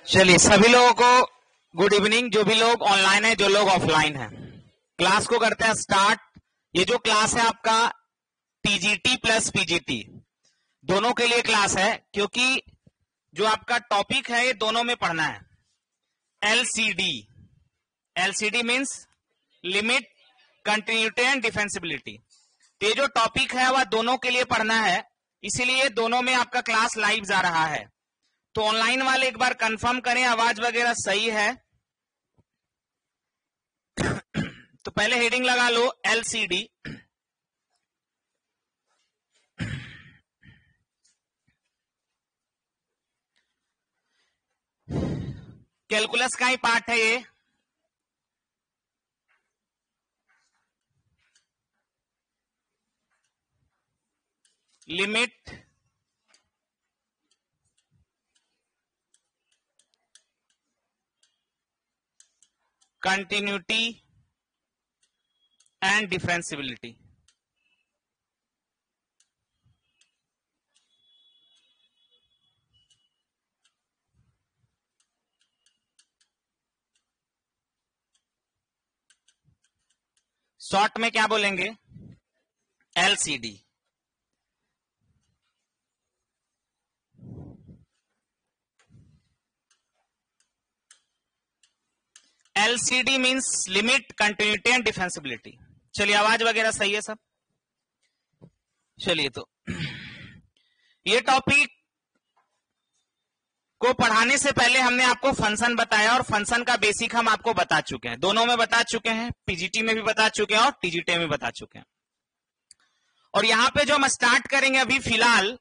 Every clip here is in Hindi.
चलिए सभी लोगों को गुड इवनिंग। जो भी लोग ऑनलाइन है, जो लोग ऑफलाइन हैं, क्लास को करते हैं स्टार्ट। ये जो क्लास है आपका टीजीटी प्लस पीजीटी दोनों के लिए क्लास है, क्योंकि जो आपका टॉपिक है ये दोनों में पढ़ना है। LCD, LCD means limit, continuity and differentiability. तो ये जो टॉपिक है वह दोनों के लिए पढ़ना है, इसीलिए दोनों में आपका क्लास लाइव जा रहा है। तो ऑनलाइन वाले एक बार कंफर्म करें आवाज वगैरह सही है। तो पहले हेडिंग लगा लो एलसीडी। कैलकुलस का ही पार्ट है ये। Limit, continuity and differentiability. Short में क्या बोलेंगे? LCD. LCD means limit, continuity and differentiability. चलिए आवाज वगैरह सही है सब? चलिए तो ये टॉपिक को पढ़ाने से पहले हमने आपको फंक्शन बताया, और फंक्शन का बेसिक हम आपको बता चुके हैं, दोनों में बता चुके हैं, पीजीटी में भी बता चुके हैं और टीजीटी में बता चुके हैं। और यहां पे जो हम स्टार्ट करेंगे अभी फिलहाल,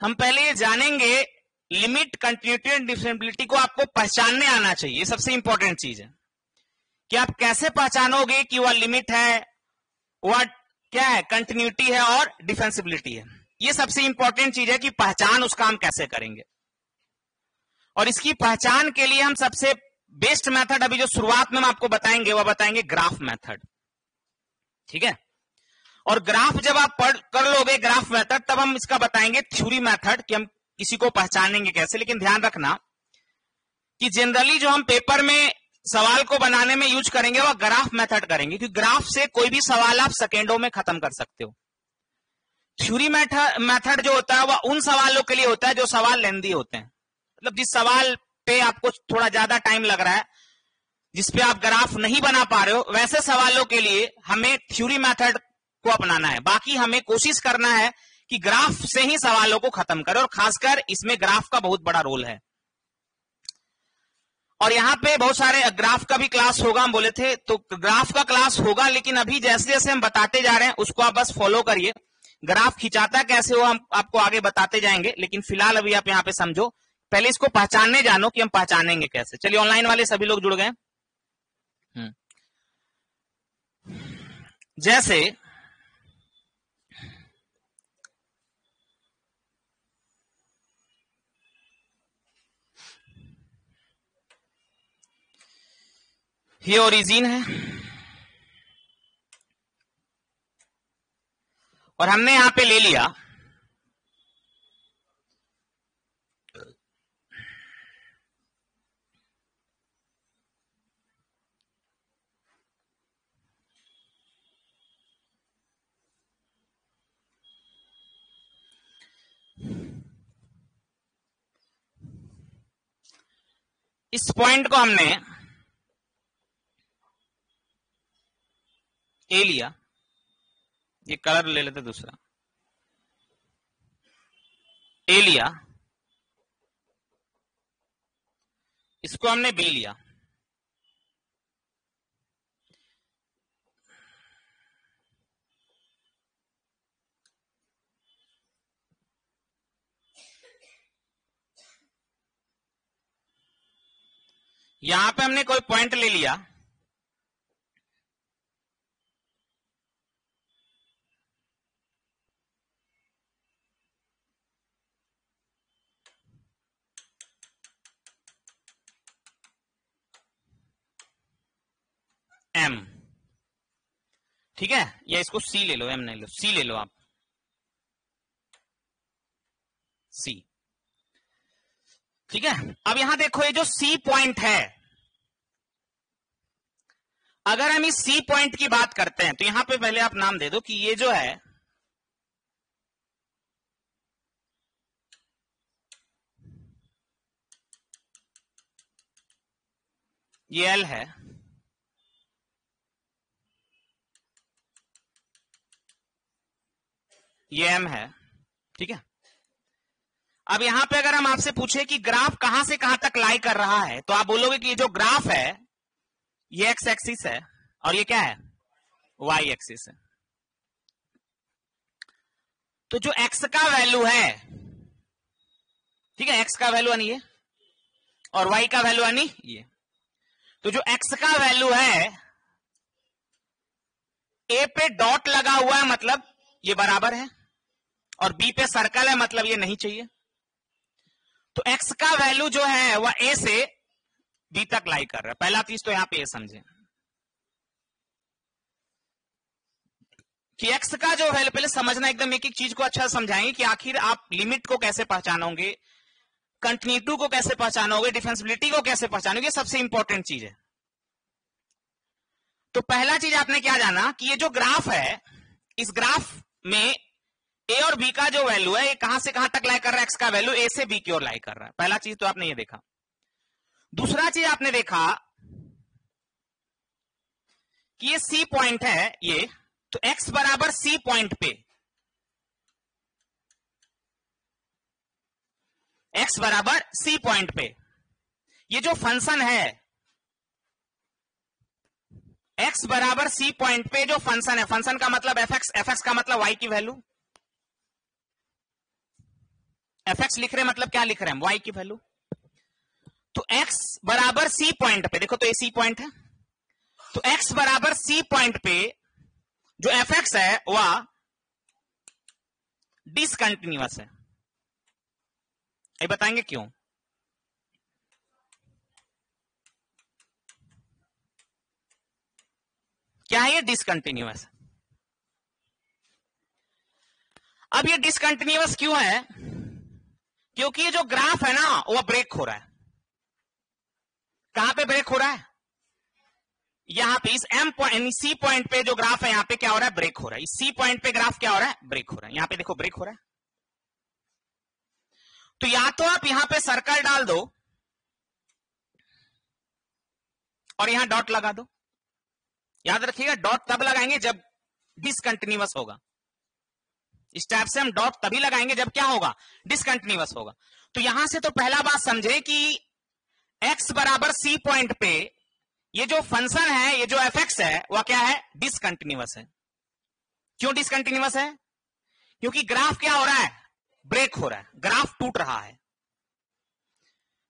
हम पहले ये जानेंगे लिमिट, कंटिन्यूटी एंड डिफरेंसिबिलिटी को आपको पहचानने आना चाहिए। ये सबसे इंपॉर्टेंट चीज है कि आप कैसे पहचानोगे कि वह लिमिट है, वह क्या है, कंटिन्यूटी है और डिफेंसिबिलिटी है। ये सबसे इंपॉर्टेंट चीज है कि पहचान उसका हम कैसे करेंगे। और इसकी पहचान के लिए हम सबसे बेस्ट मेथड अभी जो शुरुआत में हम आपको बताएंगे वह बताएंगे ग्राफ मेथड। ठीक है? और ग्राफ जब आप पढ़ कर लोगे ग्राफ मेथड, तब हम इसका बताएंगे थ्योरी मेथड कि हम किसी को पहचानेंगे कैसे। लेकिन ध्यान रखना कि जनरली जो हम पेपर में सवाल को बनाने में यूज करेंगे वह ग्राफ मेथड करेंगे, क्योंकि ग्राफ से कोई भी सवाल आप सेकेंडों में खत्म कर सकते हो। थ्योरी मेथड जो होता है वह उन सवालों के लिए होता है जो सवाल लेंदी होते हैं, मतलब जिस सवाल पे आपको थोड़ा ज्यादा टाइम लग रहा है, जिसपे आप ग्राफ नहीं बना पा रहे हो, वैसे सवालों के लिए हमें थ्योरी मेथड को अपनाना है। बाकी हमें कोशिश करना है कि ग्राफ से ही सवालों को खत्म करें, और खासकर इसमें ग्राफ का बहुत बड़ा रोल है। और यहां पे बहुत सारे ग्राफ का भी क्लास होगा, हम बोले थे, तो ग्राफ का क्लास होगा, लेकिन अभी जैसे जैसे हम बताते जा रहे हैं उसको आप बस फॉलो करिए। ग्राफ खिंचाता कैसे हो हम आपको आगे बताते जाएंगे, लेकिन फिलहाल अभी आप यहां पे समझो, पहले इसको पहचानने जानो कि हम पहचानेंगे कैसे। चलिए ऑनलाइन वाले सभी लोग जुड़ गए। जैसे ये ओरिजिन है, और हमने यहां पे ले लिया इस पॉइंट को, हमने ए लिया, ये कलर ले लेते दूसरा, ए लिया, इसको हमने बी लिया। यहां पे हमने कोई पॉइंट ले लिया, एम। ठीक है? या इसको सी ले लो, एम नहीं लो, सी ले लो आप, सी। ठीक है। अब यहां देखो ये जो सी पॉइंट है, अगर हम इस सी पॉइंट की बात करते हैं तो यहां पे पहले आप नाम दे दो कि ये जो है ये एल है, ये एम है, ठीक है। अब यहां पे अगर हम आपसे पूछे कि ग्राफ कहां से कहां तक लाई कर रहा है तो आप बोलोगे कि ये जो ग्राफ है ये एक्स एक्सिस है और ये क्या है, वाई एक्सिस है। तो जो एक्स का वैल्यू है, ठीक है, एक्स का वैल्यू यानी ये और वाई का वैल्यू यानी ये, तो जो एक्स का वैल्यू है ए पे डॉट लगा हुआ है मतलब ये बराबर है, और बी पे सर्कल है मतलब ये नहीं चाहिए। तो एक्स का वैल्यू जो है वह ए से बी तक लाई कर रहा है। पहला चीज तो यहां पे ये समझे कि एक्स का जो वैल्यू, पहले समझना एकदम एक एक चीज को अच्छा समझाएंगे कि आखिर आप लिमिट को कैसे पहचानोगे, कंटिन्यूटी को कैसे पहचानोगे, डिफरेंशियबिलिटी को कैसे पहचानोगे, सबसे इंपॉर्टेंट चीज है। तो पहला चीज आपने क्या जाना कि ये जो ग्राफ है, इस ग्राफ में ए और बी का जो वैल्यू है ये कहां से कहां तक लाई कर रहा है, एक्स का वैल्यू ए से बी की ओर लाई कर रहा है। पहला चीज तो आपने ये देखा। दूसरा चीज आपने देखा कि ये सी पॉइंट है ये, तो एक्स बराबर सी पॉइंट पे, एक्स बराबर सी पॉइंट पे ये जो फंक्शन है, एक्स बराबर सी पॉइंट पे जो फंक्शन है, फंक्शन का मतलब एफ एक्स का मतलब वाई की वैल्यू, एफ एक्स लिख रहे हैं मतलब क्या लिख रहे हैं, वाई की वैल्यू। तो एक्स बराबर सी पॉइंट पे, देखो तो ये सी पॉइंट है, तो एक्स बराबर सी पॉइंट पे जो एफ एक्स है वह डिसकंटिन्यूअस है। ये बताएंगे क्यों। क्या है ये डिसकंटिन्यूअस। अब ये डिसकंटिन्यूअस क्यों है, क्योंकि ये जो ग्राफ है ना वो ब्रेक हो रहा है। कहां पे ब्रेक हो रहा है, यहां पे इस एम पॉइंट सी पॉइंट पे जो ग्राफ है यहां पे क्या हो रहा है, ब्रेक हो रहा है। इस सी पॉइंट पे ग्राफ क्या हो रहा है, ब्रेक हो रहा है। यहां पे देखो ब्रेक हो रहा है। तो या तो आप यहां पे सर्कल डाल दो और यहां डॉट लगा दो। याद रखिएगा डॉट तब लगाएंगे जब डिसकंटिन्यूअस होगा। इस टाइप से हम डॉट तभी लगाएंगे जब क्या होगा, डिसकंटिन्यूअस होगा। तो यहां से तो पहला बात समझे कि एक्स बराबर सी पॉइंट पे ये जो फंक्शन है, ये जो एफ एक्स है वह क्या है, डिसकंटिन्यूअस है। क्यों डिसकंटिन्यूअस है, क्योंकि ग्राफ क्या हो रहा है, ब्रेक हो रहा है, ग्राफ टूट रहा है।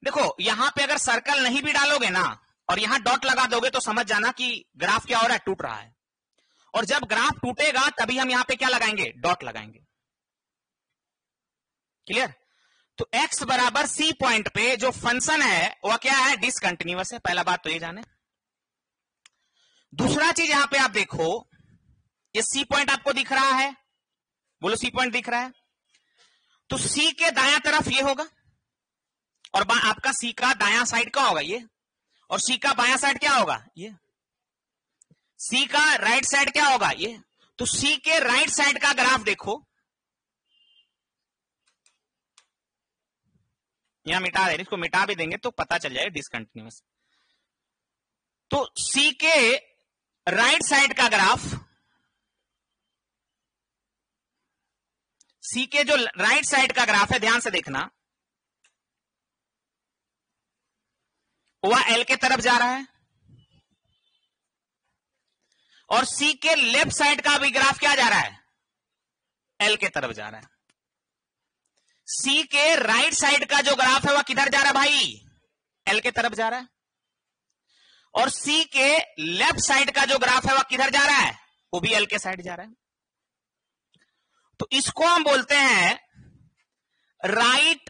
देखो यहां पे अगर सर्कल नहीं भी डालोगे ना और यहां डॉट लगा दोगे तो समझ जाना कि ग्राफ क्या हो रहा है, टूट रहा है। और जब ग्राफ टूटेगा तभी हम यहां पे क्या लगाएंगे, डॉट लगाएंगे। क्लियर। तो x बराबर सी पॉइंट पे जो फंक्शन है वह क्या है, डिसकंटिन्यूअस है। पहला बात तो ये जाने। दूसरा चीज यहां पे आप देखो, ये सी पॉइंट आपको दिख रहा है, बोलो सी पॉइंट दिख रहा है, तो सी के दायां तरफ ये होगा और आपका सी का दायां साइड का होगा ये, और सी का बायां साइड क्या होगा, ये। सी का राइट साइड क्या होगा, ये। तो सी के राइट साइड का ग्राफ देखो, यहां मिटा दें, इसको मिटा भी देंगे तो पता चल जाएगा डिसकंटिन्यूअस। तो सी के राइट साइड का ग्राफ, सी के जो राइट साइड का ग्राफ है, ध्यान से देखना, वह एल के तरफ जा रहा है, और सी के लेफ्ट साइड का भी ग्राफ क्या जा रहा है, एल के तरफ जा रहा है। सी के राइट साइड का जो ग्राफ है वह किधर जा रहा है भाई, एल के तरफ जा रहा है, और सी के लेफ्ट साइड का जो ग्राफ है वह किधर जा रहा है, वो भी एल के साइड जा रहा है। तो इसको हम बोलते हैं राइट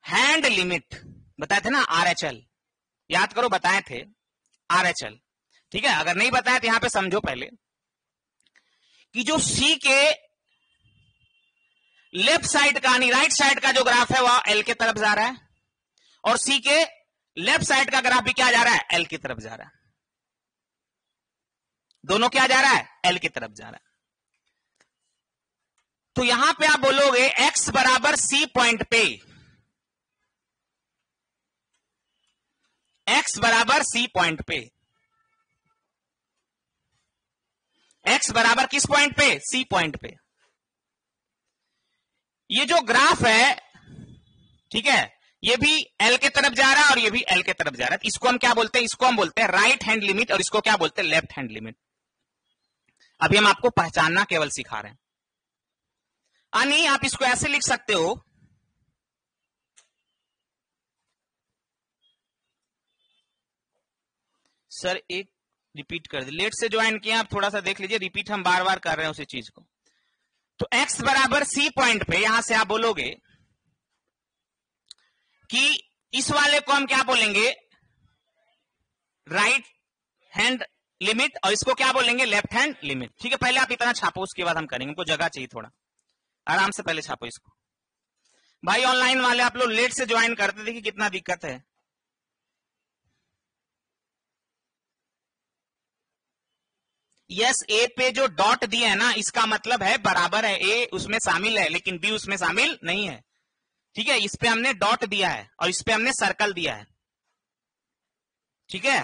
हैंड लिमिट। बताए थे ना RHL, याद करो बताए थे RHL, ठीक है। अगर नहीं बताया तो यहां पे समझो पहले कि जो सी के लेफ्ट साइड का यानी राइट साइड का जो ग्राफ है वह एल के तरफ जा रहा है, और सी के लेफ्ट साइड का ग्राफ भी क्या जा रहा है, एल की तरफ जा रहा है। दोनों क्या जा रहा है, एल की तरफ जा रहा है। तो यहां पे आप बोलोगे एक्स बराबर सी पॉइंट पे, एक्स बराबर सी पॉइंट पे, एक्स बराबर किस पॉइंट पे, सी पॉइंट पे। ये जो ग्राफ है, ठीक है, ये भी एल के तरफ जा रहा है और ये भी एल के तरफ जा रहा है। इसको हम क्या बोलते हैं, इसको हम बोलते हैं राइट हैंड लिमिट और इसको क्या बोलते हैं, लेफ्ट हैंड लिमिट। अभी हम आपको पहचानना केवल सिखा रहे हैं। नहीं, आप इसको ऐसे लिख सकते हो, सर एक रिपीट कर दे, लेट से ज्वाइन किया, आप थोड़ा सा देख लीजिए, रिपीट हम बार बार कर रहे हैं उसी चीज को। तो x बराबर सी पॉइंट पे यहां से आप बोलोगे कि इस वाले को हम क्या बोलेंगे, राइट हैंड लिमिट, और इसको क्या बोलेंगे, लेफ्ट हैंड लिमिट। ठीक है, पहले आप इतना छापो, उसके बाद हम करेंगे, हमको जगह चाहिए, थोड़ा आराम से पहले छापो इसको। भाई ऑनलाइन वाले आप लोग लेट से ज्वाइन करते, देखिए कितना दिक्कत है। यस, ए पे जो डॉट दिया है ना, इसका मतलब है बराबर है, ए उसमें शामिल है लेकिन बी उसमें शामिल नहीं है। ठीक है, इस पे हमने डॉट दिया है और इस पे हमने सर्कल दिया है। ठीक है,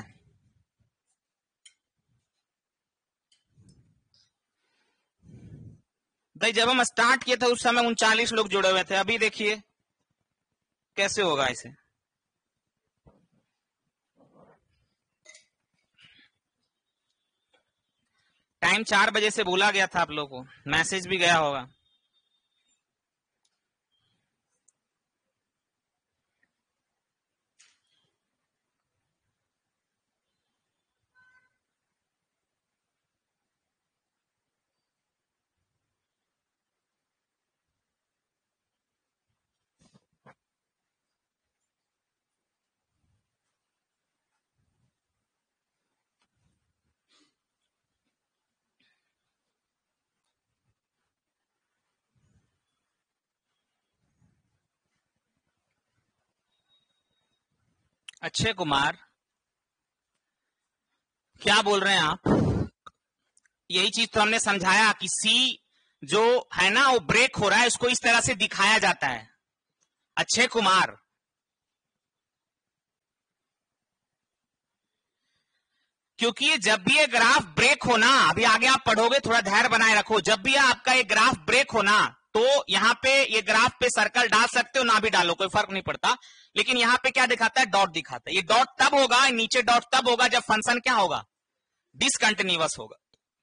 भाई जब हम स्टार्ट किए थे उस समय 39 लोग जुड़े हुए थे, अभी देखिए कैसे होगा इसे। टाइम 4 बजे से बोला गया था आप लोगों को, मैसेज भी गया होगा। अक्षय कुमार, क्या बोल रहे हैं आप? यही चीज तो हमने समझाया कि सी जो है ना वो ब्रेक हो रहा है, उसको इस तरह से दिखाया जाता है। अक्षय कुमार, क्योंकि ये जब भी ये ग्राफ ब्रेक होना, अभी आगे आप पढ़ोगे, थोड़ा धैर्य बनाए रखो, जब भी आपका ये ग्राफ ब्रेक होना तो यहां पे ये ग्राफ पे सर्कल डाल सकते हो, ना भी डालो, कोई फर्क नहीं पड़ता, लेकिन यहां पे क्या दिखाता है, डॉट दिखाता है। ये डॉट तब होगा, नीचे डॉट तब होगा जब फंक्शन क्या होगा, डिसकंटिन्यूअस होगा।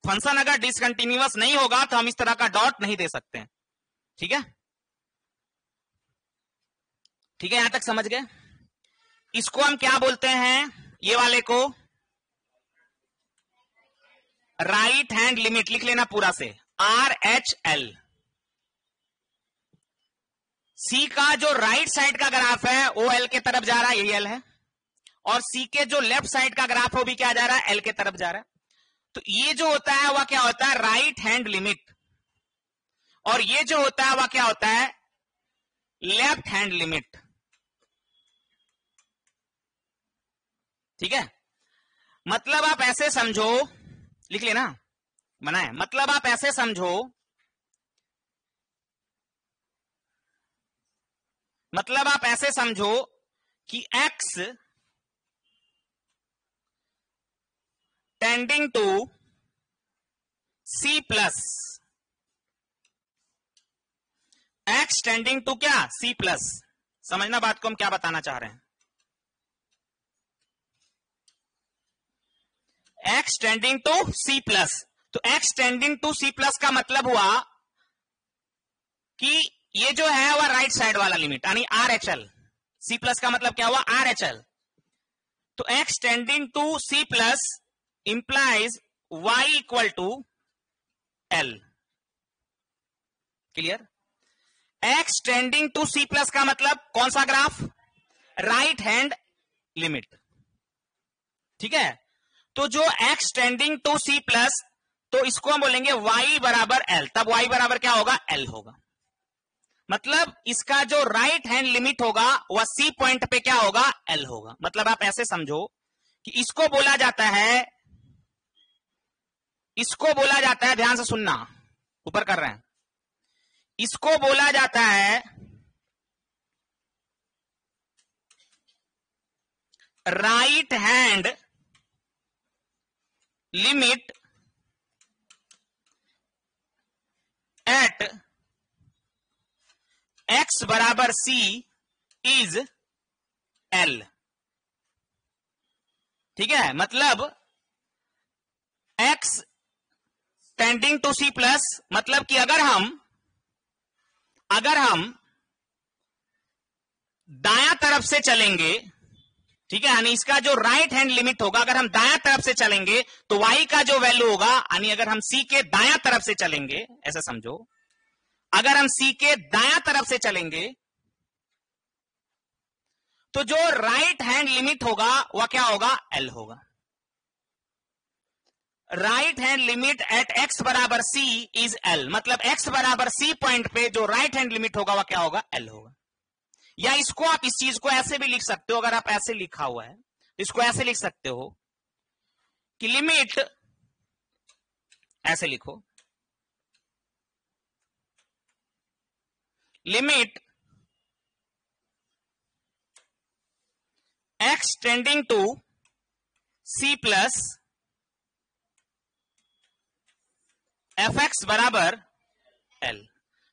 फंक्शन अगर डिसकंटिन्यूअस नहीं होगा तो हम इस तरह का डॉट नहीं दे सकते हैं। ठीक है, ठीक है, यहां तक समझ गए। इसको हम क्या बोलते हैं, ये वाले को राइट हैंड लिमिट, लिख लेना पूरा से, RHL। सी का जो राइट साइड का ग्राफ है वो एल के तरफ जा रहा है, यही एल है, और सी के जो लेफ्ट साइड का ग्राफ है वो भी क्या जा रहा है, एल के तरफ जा रहा है। तो ये जो होता है वह क्या होता है, राइट हैंड लिमिट, और ये जो होता है वह क्या होता है, लेफ्ट हैंड लिमिट। ठीक है, मतलब आप ऐसे समझो, लिख लेना, बनाए, मतलब आप ऐसे समझो, मतलब आप ऐसे समझो कि x tending to C plus, x tending to क्या, C प्लस। समझना बात को, हम क्या बताना चाह रहे हैं। x tending to C plus, तो x tending to C plus का मतलब हुआ कि ये जो है वह राइट साइड वाला लिमिट, यानी RHL। C प्लस का मतलब क्या हुआ, RHL। तो x tending to C plus implies y equal to L। Clear? x tending to C plus का मतलब कौन सा ग्राफ, राइट हैंड लिमिट। ठीक है, तो जो x tending to C plus, तो इसको हम बोलेंगे y बराबर L, तब y बराबर क्या होगा, L होगा। मतलब इसका जो राइट हैंड लिमिट होगा वह सी पॉइंट पे क्या होगा, एल होगा। मतलब आप ऐसे समझो कि इसको बोला जाता है, इसको बोला जाता है, ध्यान से सुनना, ऊपर कर रहे हैं, इसको बोला जाता है right hand limit at x बराबर सी इज एल। ठीक है, मतलब x tending to c plus, मतलब कि अगर हम दायां तरफ से चलेंगे, ठीक है, यानी इसका जो राइट हैंड लिमिट होगा, अगर हम दायां तरफ से चलेंगे तो y का जो वैल्यू होगा, यानी अगर हम c के दायां तरफ से चलेंगे, ऐसा समझो, अगर हम c के दायां तरफ से चलेंगे तो जो राइट हैंड लिमिट होगा वह क्या होगा, l होगा। Right hand limit eight x बराबर c इज l, मतलब x बराबर c पॉइंट पे जो राइट हैंड लिमिट होगा वह क्या होगा, l होगा। या इसको आप इस चीज को ऐसे भी लिख सकते हो, अगर आप ऐसे लिखा हुआ है तो इसको ऐसे लिख सकते हो कि लिमिट, ऐसे लिखो, limit x tending to c plus f x बराबर l।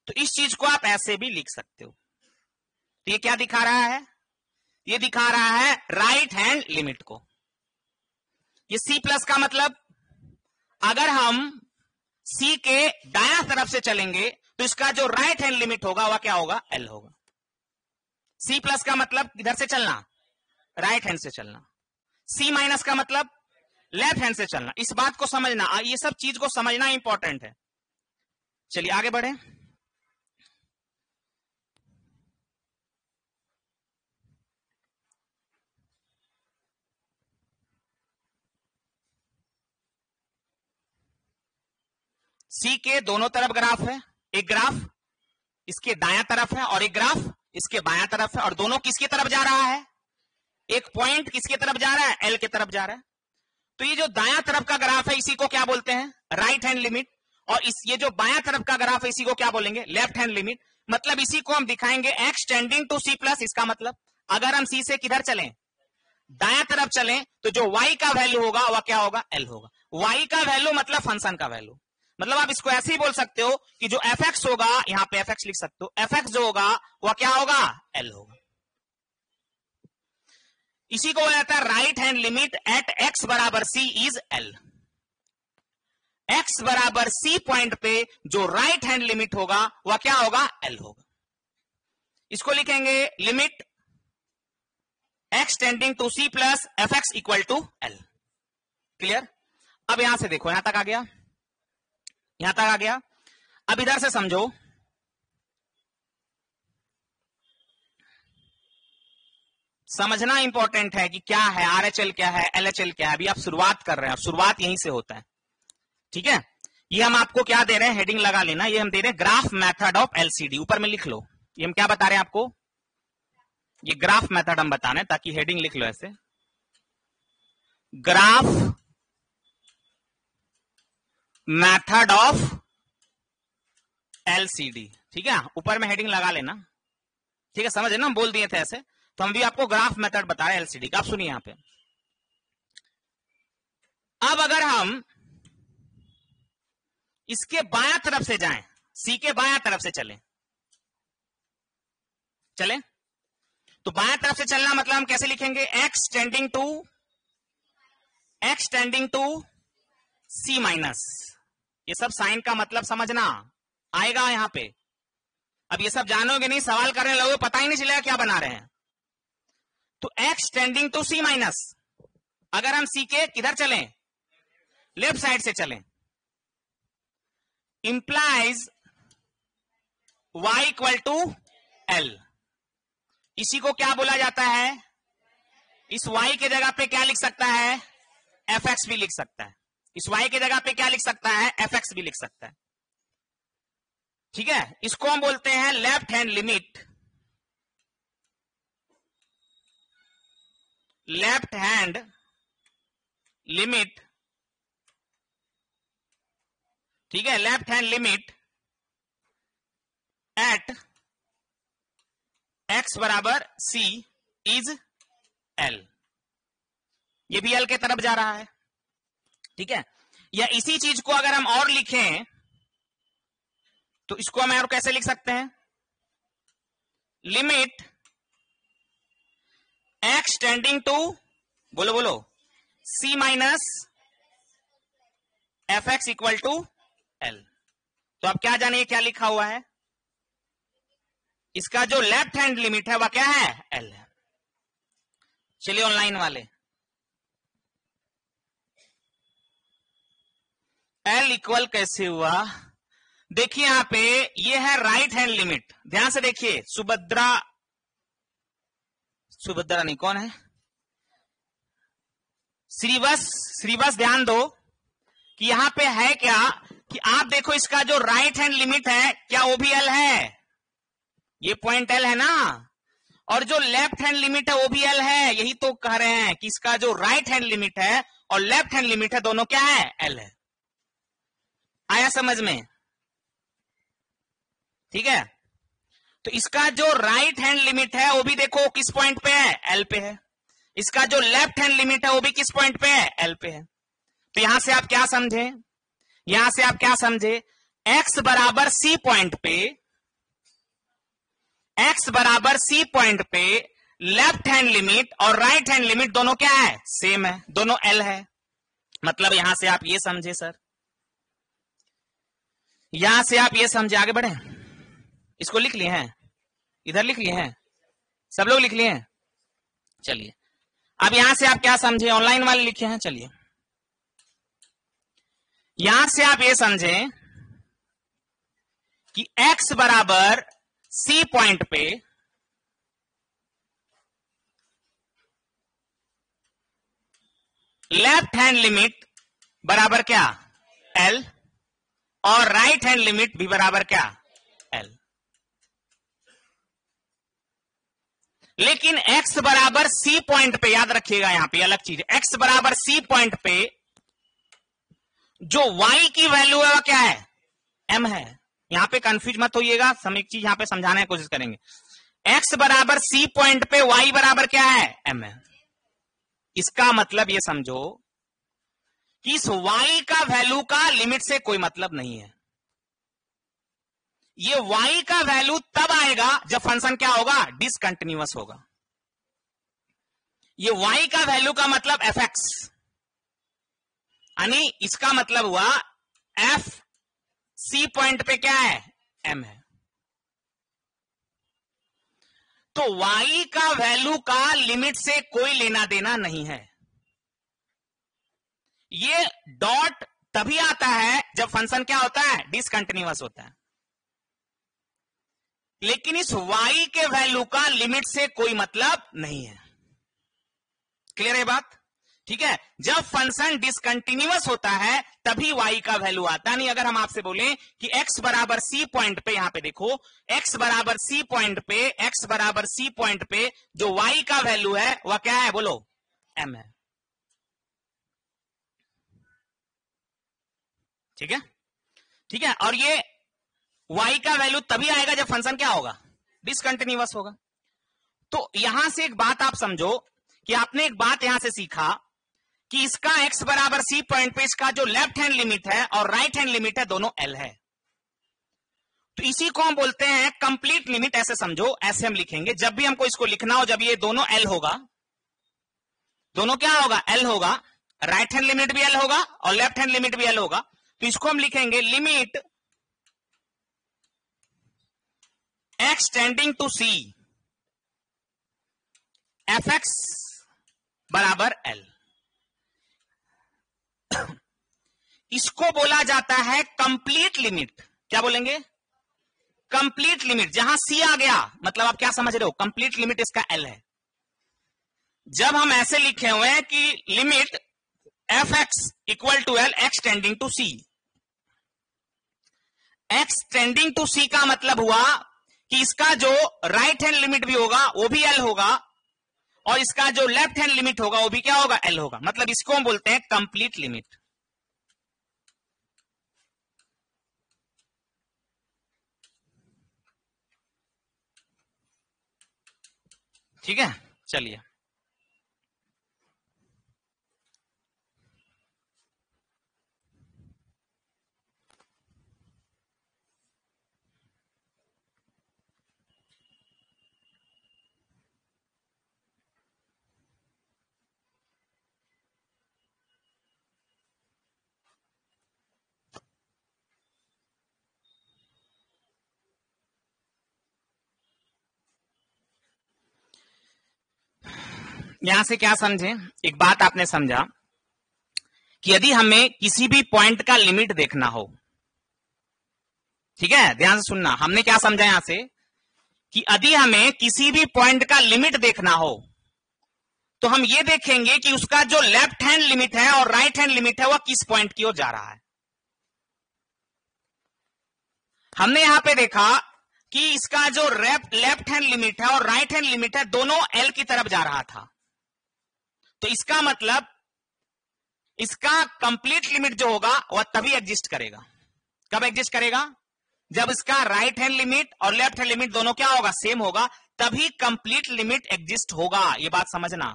तो इस चीज को आप ऐसे भी लिख सकते हो। तो ये क्या दिखा रहा है, ये दिखा रहा है राइट हैंड लिमिट को। ये c प्लस का मतलब अगर हम c के दायां तरफ से चलेंगे तो इसका जो राइट हैंड लिमिट होगा वह क्या होगा, l होगा। c प्लस का मतलब इधर से चलना, राइट हैंड से चलना। c माइनस का मतलब लेफ्ट हैंड से चलना। इस बात को समझना, ये सब चीज को समझना इंपॉर्टेंट है। चलिए आगे बढ़े। सी के दोनों तरफ ग्राफ है, एक ग्राफ इसके दायां तरफ है और एक ग्राफ इसके बायां तरफ है, और दोनों किसकी तरफ जा रहा है, एक पॉइंट किसकी तरफ जा रहा है, एल की तरफ जा रहा है। तो ये जो दायां तरफ का ग्राफ है इसी को क्या बोलते हैं, राइट हैंड लिमिट, और ये जो बायां तरफ का ग्राफ है इसी को क्या बोलेंगे, लेफ्ट हैंड लिमिट। मतलब इसी को हम दिखाएंगे x tending to c plus. इसका मतलब अगर हम सी से किधर चलें, दायां तरफ चलें, तो जो y का वैल्यू होगा वह क्या होगा, l होगा। y का वैल्यू मतलब फंक्शन का वैल्यू। मतलब आप इसको ऐसे ही बोल सकते हो कि जो एफ एक्स होगा, यहां पे एफ एक्स लिख सकते हो, एफ एक्स जो होगा वह क्या होगा, l होगा। इसी को बोला जाता है right hand limit eight x बराबर c इज l। x बराबर c पॉइंट पे जो राइट हैंड लिमिट होगा वह क्या होगा, l होगा। इसको लिखेंगे limit x tending to c plus f x equal to l। Clear. अब यहां से देखो, यहां तक आ गया, यहां तक आ गया। अब इधर से समझो, समझना इंपॉर्टेंट है कि क्या है आरएचएल, क्या है एलएचएल, क्या है। अभी आप शुरुआत कर रहे हैं और शुरुआत यहीं से होता है, ठीक है। ये हम आपको क्या दे रहे हैं, हेडिंग लगा लेना, ये हम दे रहे हैं ग्राफ मेथड ऑफ एलसीडी। ऊपर में लिख लो, ये हम क्या बता रहे हैं आपको, ये ग्राफ मेथड हम बता रहे हैं, ताकि हेडिंग लिख लो ऐसे, ग्राफ मेथड ऑफ एलसीडी। ठीक है, ऊपर में हेडिंग लगा लेना, ठीक है। समझ ना, हम बोल दिए थे ऐसे, तो हम भी आपको ग्राफ मेथड बता रहे हैं एलसीडी का। आप सुनिए यहां पे, अब अगर हम इसके बायां तरफ से जाएं, सी के बायां तरफ से चलें, तो बायां तरफ से चलना मतलब हम कैसे लिखेंगे, x tending to c minus. ये सब साइन का मतलब समझना आएगा यहां पे। अब ये सब जानोगे नहीं, सवाल करने लगोगे, पता ही नहीं चलेगा क्या बना रहे हैं। तो x tending to c minus, अगर हम सी के किधर चलें, लेफ्ट साइड से चलें, implies y equal to l. इसी को क्या बोला जाता है, इस y के जगह पे क्या लिख सकता है, एफ एक्स भी लिख सकता है। इस y के जगह पे क्या लिख सकता है, एफ एक्स भी लिख सकता है। ठीक है, इसको हम बोलते हैं left hand limit, left hand limit, ठीक है, left hand limit eight x बराबर c इज l। ये भी l के तरफ जा रहा है, ठीक है। या इसी चीज को अगर हम और लिखें तो इसको हम और कैसे लिख सकते हैं, लिमिट x टेंडिंग टू, बोलो बोलो, c minus f x equal to l. तो अब क्या जानिए क्या लिखा हुआ है, इसका जो लेफ्ट हैंड लिमिट है वह क्या है, एल है। चलिए ऑनलाइन वाले, एल इक्वल कैसे हुआ, देखिए यहां पे ये है राइट हैंड लिमिट, ध्यान से देखिए, सुभद्रा नहीं, कौन है, श्रीवत्स, ध्यान दो कि यहां पे है क्या कि आप देखो इसका जो राइट हैंड लिमिट है क्या वो भी एल है, ये पॉइंट एल है ना, और जो लेफ्ट हैंड लिमिट है वो भी एल है। यही तो कह रहे हैं कि इसका जो राइट हैंड लिमिट है और लेफ्ट हैंड लिमिट है दोनों क्या है, एल है। आया समझ में, ठीक है। तो इसका जो राइट हैंड लिमिट है वो भी देखो किस पॉइंट पे है, एल पे है। इसका जो लेफ्ट हैंड लिमिट है वो भी किस पॉइंट पे है, एल पे है। तो यहां से आप क्या समझे, यहां से आप क्या समझे, एक्स बराबर सी पॉइंट पे, एक्स बराबर सी पॉइंट पे लेफ्ट हैंड लिमिट और राइट हैंड लिमिट दोनों क्या है, सेम है, दोनों एल है। मतलब यहां से आप ये समझे सर, यहां से आप ये समझे, आगे बढ़े, इसको लिख लिए हैं, इधर लिख लिए हैं, सब लोग लिख लिए हैं। चलिए अब यहां से आप क्या समझे, ऑनलाइन वाले लिखे हैं, चलिए यहां से आप ये समझें कि x बराबर c पॉइंट पे लेफ्ट हैंड लिमिट बराबर क्या, l, और राइट हैंड लिमिट भी बराबर क्या, l। लेकिन x बराबर c पॉइंट पे, याद रखिएगा यहां पे अलग चीज है, x बराबर c पॉइंट पे जो y की वैल्यू है वह क्या है, m है। यहां पे कंफ्यूज मत होइएगा, हम एक चीज यहां पे समझाने की कोशिश करेंगे। x बराबर c पॉइंट पे y बराबर क्या है, m है। इसका मतलब ये समझो कि इस y का वैल्यू का लिमिट से कोई मतलब नहीं है। ये y का वैल्यू तब आएगा जब फंक्शन क्या होगा, डिसकंटिन्यूअस होगा। ये y का वैल्यू का मतलब fx, यानी इसका मतलब हुआ f c पॉइंट पे क्या है, m है। तो y का वैल्यू का लिमिट से कोई लेना देना नहीं है। ये डॉट तभी आता है जब फंक्शन क्या होता है, डिसकंटिन्यूअस होता है। लेकिन इस y के वैल्यू का लिमिट से कोई मतलब नहीं है। क्लियर है बात, ठीक है। जब फंक्शन डिसकंटिन्यूअस होता है तभी y का वैल्यू आता है। नहीं अगर हम आपसे बोलें कि x बराबर c पॉइंट पे, यहां पे देखो x बराबर c पॉइंट पे, x बराबर c पॉइंट पे जो y का वैल्यू है वह क्या है, बोलो m है, ठीक है, ठीक है। और ये y का वैल्यू तभी आएगा जब फंक्शन क्या होगा, डिसकंटिन्यूअस होगा। तो यहां से एक बात आप समझो कि आपने एक बात यहां से सीखा कि इसका x बराबर c पॉइंट पे इसका जो लेफ्ट हैंड लिमिट है और राइट हैंड लिमिट है दोनों l है। तो इसी को हम बोलते हैं कंप्लीट लिमिट। ऐसे समझो, ऐसे हम लिखेंगे जब भी हमको इसको लिखना हो, जब ये दोनों l होगा, दोनों क्या होगा, l होगा, राइट हैंड लिमिट भी l होगा और लेफ्ट हैंड लिमिट भी l होगा। तो इसको हम लिखेंगे limit x tending to c fx बराबर l। इसको बोला जाता है कंप्लीट लिमिट। क्या बोलेंगे, कंप्लीट लिमिट। जहां c आ गया मतलब आप क्या समझ रहे हो, कंप्लीट लिमिट इसका l है। जब हम ऐसे लिखे हुए हैं कि limit fx equal to l x tending to c, x tending to C का मतलब हुआ कि इसका जो राइट हैंड लिमिट भी होगा वो भी एल होगा, और इसका जो लेफ्ट हैंड लिमिट होगा वो भी क्या होगा, एल होगा। मतलब इसको हम बोलते हैं कंप्लीट लिमिट। ठीक है, चलिए यहां से क्या समझे, एक बात आपने समझा कि यदि हमें किसी भी पॉइंट का लिमिट देखना हो, ठीक है, ध्यान से सुनना, हमने क्या समझा यहां से कि यदि हमें किसी भी पॉइंट का लिमिट देखना हो तो हम ये देखेंगे कि उसका जो लेफ्ट हैंड लिमिट है और राइट हैंड लिमिट है वह किस पॉइंट की ओर जा रहा है। हमने यहां पे देखा कि इसका जो लेफ्ट हैंड लिमिट है और राइट हैंड लिमिट है दोनों एल की तरफ जा रहा था, तो इसका मतलब इसका कंप्लीट लिमिट जो होगा वह तभी एग्जिस्ट करेगा। कब एग्जिस्ट करेगा, जब इसका राइट हैंड लिमिट और लेफ्ट हैंड लिमिट दोनों क्या होगा, सेम होगा, तभी कंप्लीट लिमिट एग्जिस्ट होगा। यह बात समझना,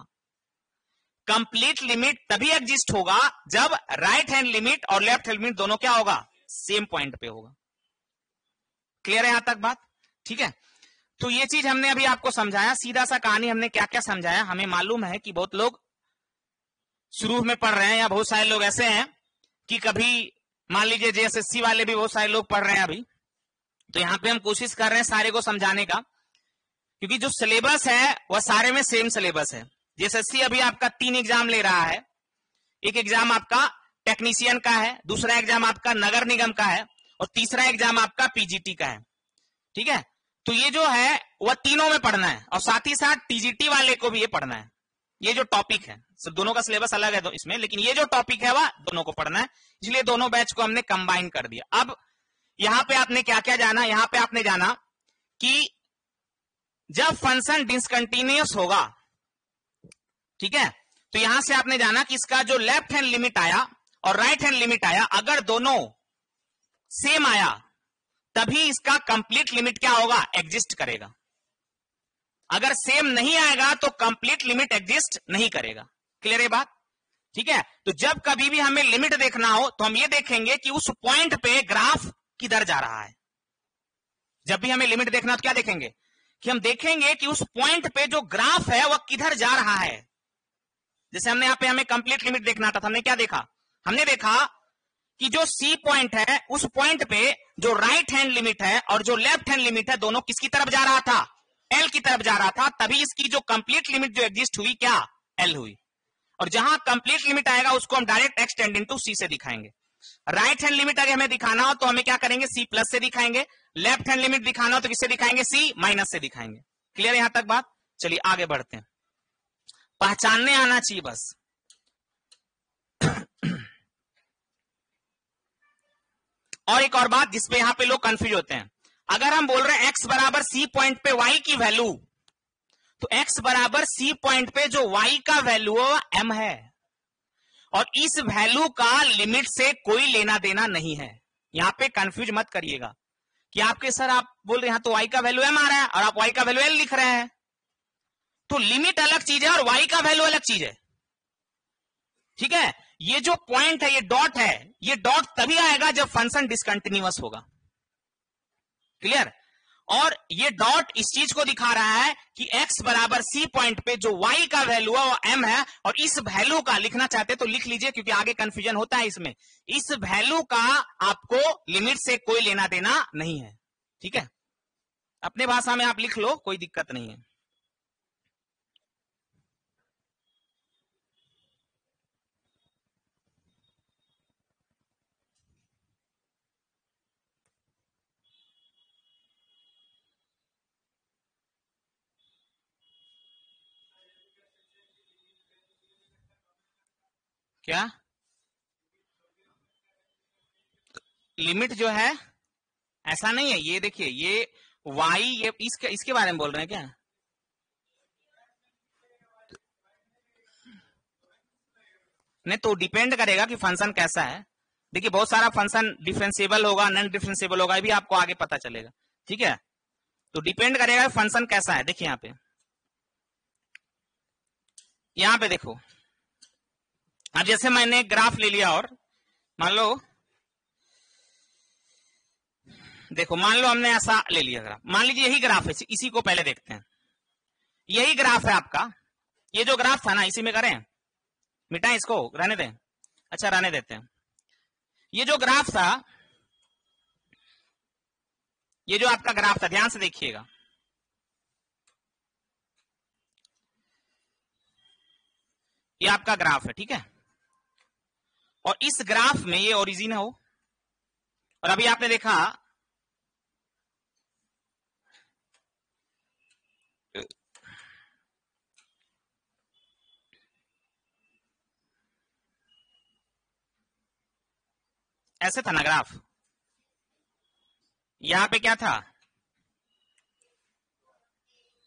कंप्लीट लिमिट तभी एग्जिस्ट होगा जब राइट हैंड लिमिट और लेफ्ट हैंड लिमिट दोनों क्या होगा, सेम पॉइंट पे होगा। क्लियर है यहां तक बात? ठीक है, तो ये चीज हमने अभी आपको समझाया, सीधा सा कहानी हमने क्या क्या समझाया। हमें मालूम है कि बहुत लोग शुरू में पढ़ रहे हैं, या बहुत सारे लोग ऐसे हैं कि कभी मान लीजिए जेएसएससी वाले भी बहुत सारे लोग पढ़ रहे हैं अभी, तो यहां पे हम कोशिश कर रहे हैं सारे को समझाने का, क्योंकि जो सिलेबस है वह सारे में सेम सिलेबस है। जेएसएससी अभी आपका 3 एग्जाम ले रहा है, एक एग्जाम आपका टेक्नीशियन का है, दूसरा एग्जाम आपका नगर निगम का है, और तीसरा एग्जाम आपका पीजीटी का है। ठीक है, तो ये जो है वह तीनों में पढ़ना है, और साथ ही साथ टीजीटी वाले को भी ये पढ़ना है। ये जो टॉपिक है, सब दोनों का सिलेबस अलग है इसमें, लेकिन ये जो टॉपिक है वह दोनों को पढ़ना है, इसलिए दोनों बैच को हमने कंबाइन कर दिया। अब यहां पे आपने क्या क्या जाना, यहां पे आपने जाना कि जब फंक्शन डिसकंटिन्यूअस होगा, ठीक है, तो यहां से आपने जाना कि इसका जो लेफ्ट हैंड लिमिट आया और राइट हैंड लिमिट आया, अगर दोनों सेम आया तभी इसका कंप्लीट लिमिट क्या होगा, एग्जिस्ट करेगा। अगर सेम नहीं आएगा तो कंप्लीट लिमिट एग्जिस्ट नहीं करेगा। क्लियर है बात? ठीक है, तो जब कभी भी हमें लिमिट देखना हो तो हम ये देखेंगे कि उस पॉइंट पे ग्राफ किधर जा रहा है। जब भी हमें लिमिट देखना तो क्या देखेंगे, कि हम देखेंगे कि उस पॉइंट पे जो ग्राफ है वह किधर जा रहा है। जैसे हमने यहां पे हमें कंप्लीट लिमिट देखना था, हमने क्या देखा, हमने देखा कि जो सी पॉइंट है उस पॉइंट पे जो राइट हैंड लिमिट है और जो लेफ्ट हैंड लिमिट है दोनों किसकी तरफ जा रहा था, एल की तरफ जा रहा था, तभी इसकी जो कंप्लीट लिमिट जो एग्जिस्ट हुई क्या, एल हुई। और जहां कंप्लीट लिमिट आएगा उसको हम डायरेक्ट एक्स टेंडिंग टू सी से दिखाएंगे। राइट हैंड लिमिट अगर हमें दिखाना हो तो हमें क्या करेंगे, सी प्लस से दिखाएंगे। लेफ्ट हैंड लिमिट दिखाना हो तो किससे दिखाएंगे, सी माइनस से दिखाएंगे। क्लियर यहां तक बात? चलिए आगे बढ़ते हैं, पहचानने आना चाहिए बस। और एक और बात जिसपे यहां पे लोग कंफ्यूज होते हैं, अगर हम बोल रहे हैं एक्स बराबर सी पॉइंट पे वाई की वैल्यू, तो एक्स बराबर सी पॉइंट पे जो वाई का वैल्यू है एम है, और इस वैल्यू का लिमिट से कोई लेना देना नहीं है। यहां पे कंफ्यूज मत करिएगा कि आपके सर आप बोल रहे हैं तो वाई का वैल्यू एम आ रहा है और आप वाई का वैल्यू एल लिख रहे हैं, तो लिमिट अलग चीज है और वाई का वैल्यू अलग चीज है। ठीक है, ये जो पॉइंट है, ये डॉट है, ये डॉट तभी आएगा जब फंक्शन डिसकंटिन्यूअस होगा। क्लियर? और ये डॉट इस चीज को दिखा रहा है कि x बराबर सी पॉइंट पे जो y का वैल्यू है वो m है, और इस वैल्यू का लिखना चाहते तो लिख लीजिए, क्योंकि आगे कंफ्यूजन होता है इसमें। इस वैल्यू का आपको लिमिट से कोई लेना देना नहीं है। ठीक है, अपने भाषा में आप लिख लो, कोई दिक्कत नहीं है। क्या लिमिट जो है ऐसा नहीं है, ये देखिए ये y, ये इसके बारे में बोल रहे हैं क्या? नहीं, तो डिपेंड करेगा कि फंक्शन कैसा है। देखिए बहुत सारा फंक्शन डिफरेंशिएबल होगा, नॉन डिफरेंशिएबल होगा, भी आपको आगे पता चलेगा। ठीक है, तो डिपेंड करेगा फंक्शन कैसा है। देखिए यहां पे देखो, अब जैसे मैंने ग्राफ ले लिया और मान लो, देखो मान लो हमने ऐसा ले लिया ग्राफ, मान लीजिए यही ग्राफ है, इसी को पहले देखते हैं। यही ग्राफ है आपका, ये जो ग्राफ था ना, इसी में करें, मिटाएं इसको, रहने दें, अच्छा रहने देते हैं। ये जो ग्राफ था, ये जो आपका ग्राफ था, ध्यान से देखिएगा, ये आपका ग्राफ है, ठीक है। और इस ग्राफ में ये ओरिजिन हो, और अभी आपने देखा ऐसे था ना ग्राफ, यहां पे क्या था,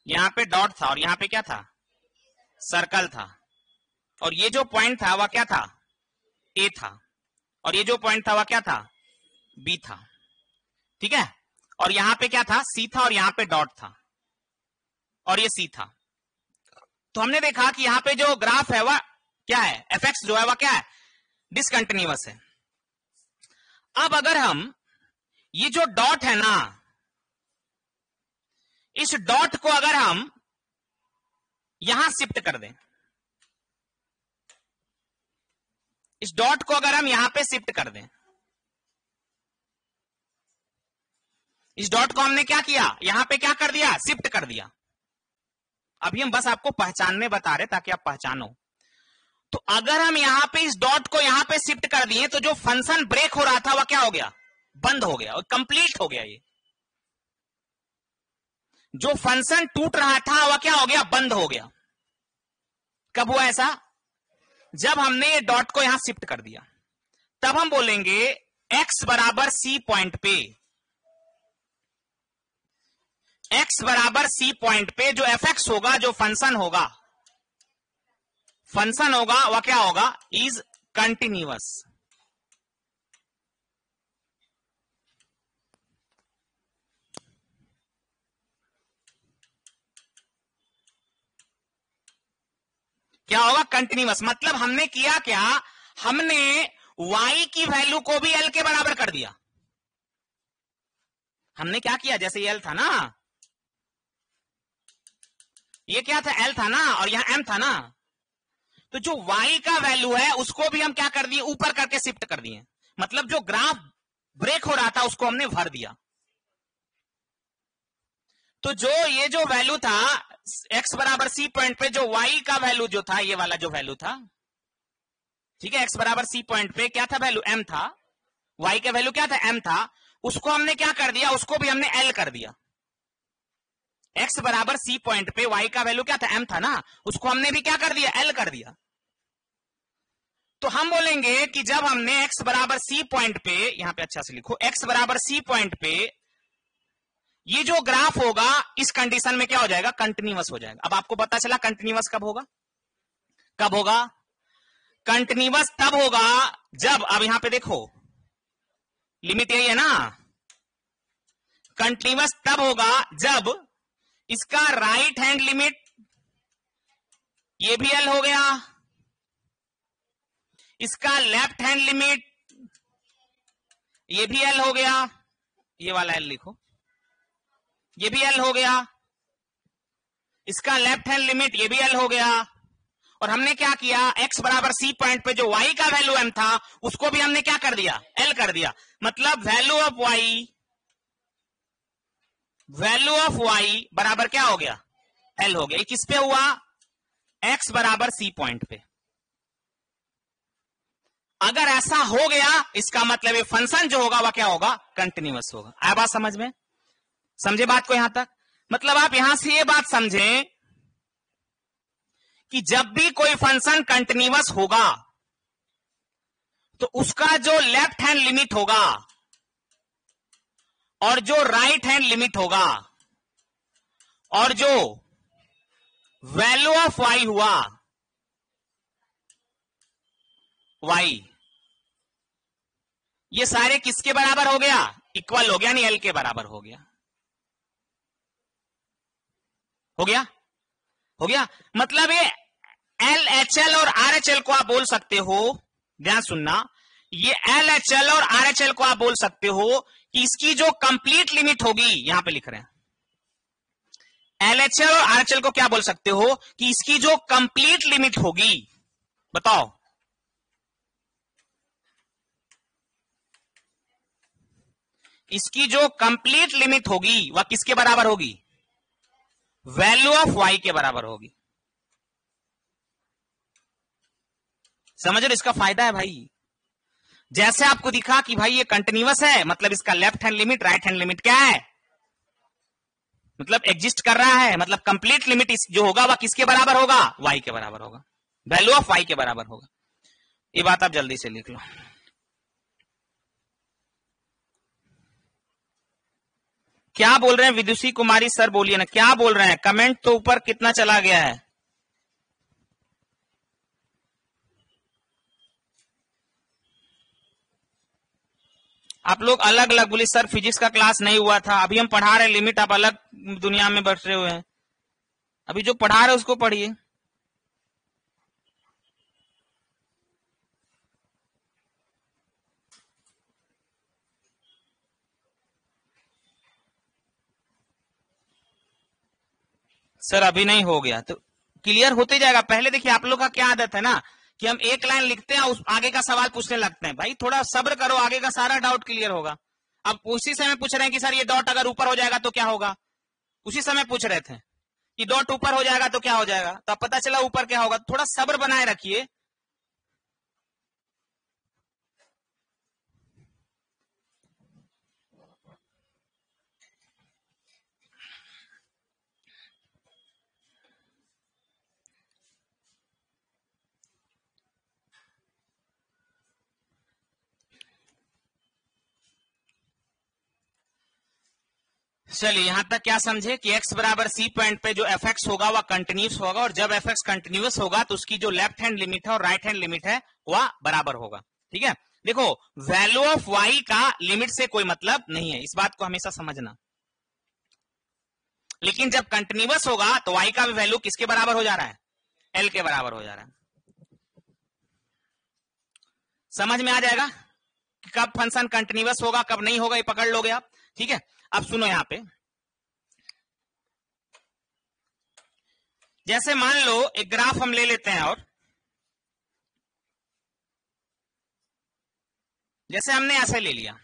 यहां पे डॉट था, और यहां पे क्या था, सर्कल था, और ये जो पॉइंट था वह क्या था, ए था, और ये जो पॉइंट था वह क्या था, बी था, ठीक है। और यहां पे क्या था, सी था, और यहां पे डॉट था, और ये सी था। तो हमने देखा कि यहां पे जो ग्राफ है वह क्या है, एफ एक्स जो है वह क्या है, डिसकंटिन्यूअस है। अब अगर हम ये जो डॉट है ना, इस डॉट को अगर हम यहां शिफ्ट कर दें, इस डॉट को अगर हम यहां पे शिफ्ट कर दें, इस डॉट को हमने क्या किया, यहां पे क्या कर दिया, शिफ्ट कर दिया। अभी हम बस आपको पहचानने बता रहे ताकि आप पहचानो। तो अगर हम यहां पे इस डॉट को यहां पे शिफ्ट कर दिए, तो जो फंक्शन ब्रेक हो रहा था वह क्या हो गया, बंद हो गया, और कंप्लीट हो गया। ये जो फंक्शन टूट रहा था वह क्या हो गया, बंद हो गया। कब हुआ ऐसा, जब हमने ये डॉट को यहां शिफ्ट कर दिया। तब हम बोलेंगे x बराबर सी पॉइंट पे, x बराबर सी पॉइंट पे जो एफ एक्स होगा, जो फंक्शन होगा वह क्या होगा, इज कंटिन्यूअस। क्या होगा, कंटिन्यूअस। मतलब हमने किया क्या, हमने y की वैल्यू को भी l के बराबर कर दिया। हमने क्या किया, जैसे ये l था ना, ये क्या था, l था ना, और यहां m था ना, तो जो y का वैल्यू है उसको भी हम क्या कर दिए, ऊपर करके शिफ्ट कर दिए। मतलब जो ग्राफ ब्रेक हो रहा था उसको हमने भर दिया। तो जो ये जो वैल्यू था x बराबर सी पॉइंट पे, जो y का वैल्यू जो था, ये वाला जो वैल्यू था, ठीक है, x बराबर सी पॉइंट पे क्या था वैल्यू, m था, y का वैल्यू क्या था, m था, उसको हमने क्या कर दिया, उसको भी हमने l कर दिया। x बराबर सी पॉइंट पे y का वैल्यू क्या था, m था ना, उसको हमने भी क्या कर दिया, l कर दिया। तो हम बोलेंगे कि जब हमने x बराबर सी पॉइंट पे, यहां पे अच्छा से लिखो, x बराबर सी पॉइंट पे ये जो ग्राफ होगा, इस कंडीशन में क्या हो जाएगा, कंटिन्यूअस हो जाएगा। अब आपको पता चला कंटिन्यूअस कब होगा, कब होगा, कंटिन्यूअस तब होगा जब, अब यहां पे देखो लिमिट यही है ना, कंटिन्यूअस तब होगा जब इसका राइट हैंड लिमिट ये भी एल हो गया, इसका लेफ्ट हैंड लिमिट ये भी एल हो गया, ये वाला एल लिखो, ये भी एल हो गया, इसका लेफ्ट हैंड लिमिट ये भी एल हो गया। और हमने क्या किया, x बराबर सी पॉइंट पे जो y का वैल्यू m था उसको भी हमने क्या कर दिया, l कर दिया। मतलब वैल्यू ऑफ y बराबर क्या हो गया, l हो गया। किस पे हुआ, x बराबर सी पॉइंट पे। अगर ऐसा हो गया इसका मतलब ये फंक्शन जो होगा वह क्या होगा, कंटिन्यूअस होगा। आया बात समझ में, समझे बात को यहां तक। मतलब आप यहां से ये बात समझें कि जब भी कोई फंक्शन कंटिन्यूअस होगा तो उसका जो लेफ्ट हैंड लिमिट होगा और जो राइट हैंड लिमिट होगा और जो वैल्यू ऑफ y हुआ y, ये सारे किसके बराबर हो गया? इक्वल हो गया, नहीं एल के बराबर हो गया। हो गया? हो गया। मतलब ये एल एच एल और आर एच एल को आप बोल सकते हो, ध्यान सुनना, ये एल एच एल और आर एच एल को आप बोल सकते हो कि इसकी जो कंप्लीट लिमिट होगी, यहां पे लिख रहे हैं एल एच एल और आर एच एल को क्या बोल सकते हो कि इसकी जो कंप्लीट लिमिट होगी, बताओ, इसकी जो कंप्लीट लिमिट होगी वह किसके बराबर होगी? वैल्यू ऑफ y के बराबर होगी। समझ रहे? इसका फायदा है भाई। जैसे आपको दिखा कि भाई ये कंटिन्यूअस है, मतलब इसका left hand limit right hand limit क्या है, मतलब एग्जिस्ट कर रहा है, मतलब कंप्लीट लिमिट जो होगा वह किसके बराबर होगा? y के बराबर होगा, वैल्यू ऑफ y के बराबर होगा। ये बात आप जल्दी से लिख लो। क्या बोल रहे हैं विदुषी कुमारी सर? बोलिए ना, क्या बोल रहे हैं? कमेंट तो ऊपर कितना चला गया है। आप लोग अलग अलग बोली सर फिजिक्स का क्लास नहीं हुआ था, अभी हम पढ़ा रहे लिमिट, आप अलग दुनिया में बैठ रहे हुए हैं। अभी जो पढ़ा रहे उसको पढ़िए। सर अभी नहीं हो गया तो क्लियर होते जाएगा। पहले देखिए आप लोग का क्या आदत है ना कि हम एक लाइन लिखते हैं, उस आगे का सवाल पूछने लगते हैं। भाई थोड़ा सब्र करो, आगे का सारा डाउट क्लियर होगा। अब उसी समय पूछ रहे हैं कि सर ये डॉट अगर ऊपर हो जाएगा तो क्या होगा, उसी समय पूछ रहे थे कि डॉट ऊपर हो जाएगा तो क्या हो जाएगा, तो अब पता चला ऊपर क्या होगा। थोड़ा सब्र बनाए रखिए। चलिए यहां तक क्या समझे कि x बराबर सी पॉइंट पे जो एफ एक्स होगा वह कंटिन्यूस होगा, और जब एफ एक्स कंटिन्यूस होगा तो उसकी जो लेफ्ट हैंड लिमिट है और राइट हैंड लिमिट है वह बराबर होगा। ठीक है, देखो वैल्यू ऑफ y का लिमिट से कोई मतलब नहीं है, इस बात को हमेशा समझना। लेकिन जब कंटिन्यूस होगा तो y का भी वैल्यू किसके बराबर हो जा रहा है? l के बराबर हो जा रहा है। समझ में आ जाएगा कि कब फंक्शन कंटिन्यूस होगा कब नहीं होगा, ये पकड़ लोगे आप। ठीक है, अब सुनो यहां पे, जैसे मान लो एक ग्राफ हम ले लेते हैं, और जैसे हमने ऐसे ले लिया,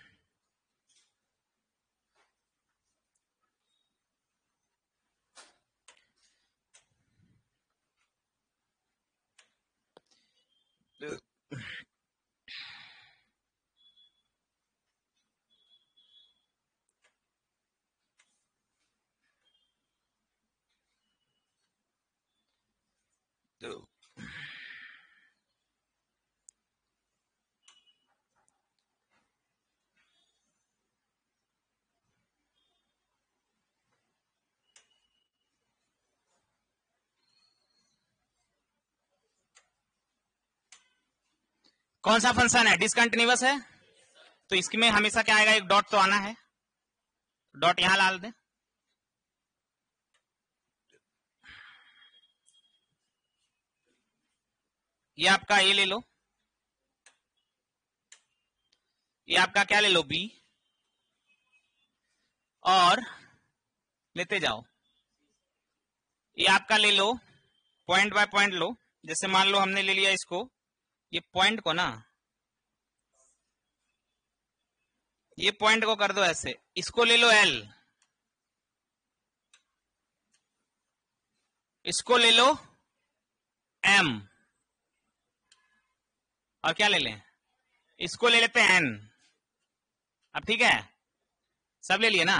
कौन सा फंक्शन है? डिसकंटिन्यूअस है, तो इसमें हमेशा क्या आएगा? एक डॉट तो आना है, डॉट यहां डाल दे। ये आपका ए ले लो, ये आपका क्या ले लो? बी, और लेते जाओ, ये आपका ले लो, पॉइंट बाय पॉइंट लो। जैसे मान लो हमने ले लिया इसको, ये पॉइंट को ना, ये पॉइंट को कर दो ऐसे, इसको ले लो एल, इसको ले लो एम, और क्या ले लें? इसको ले लेते हैं एन। अब ठीक है, सब ले लिए ना?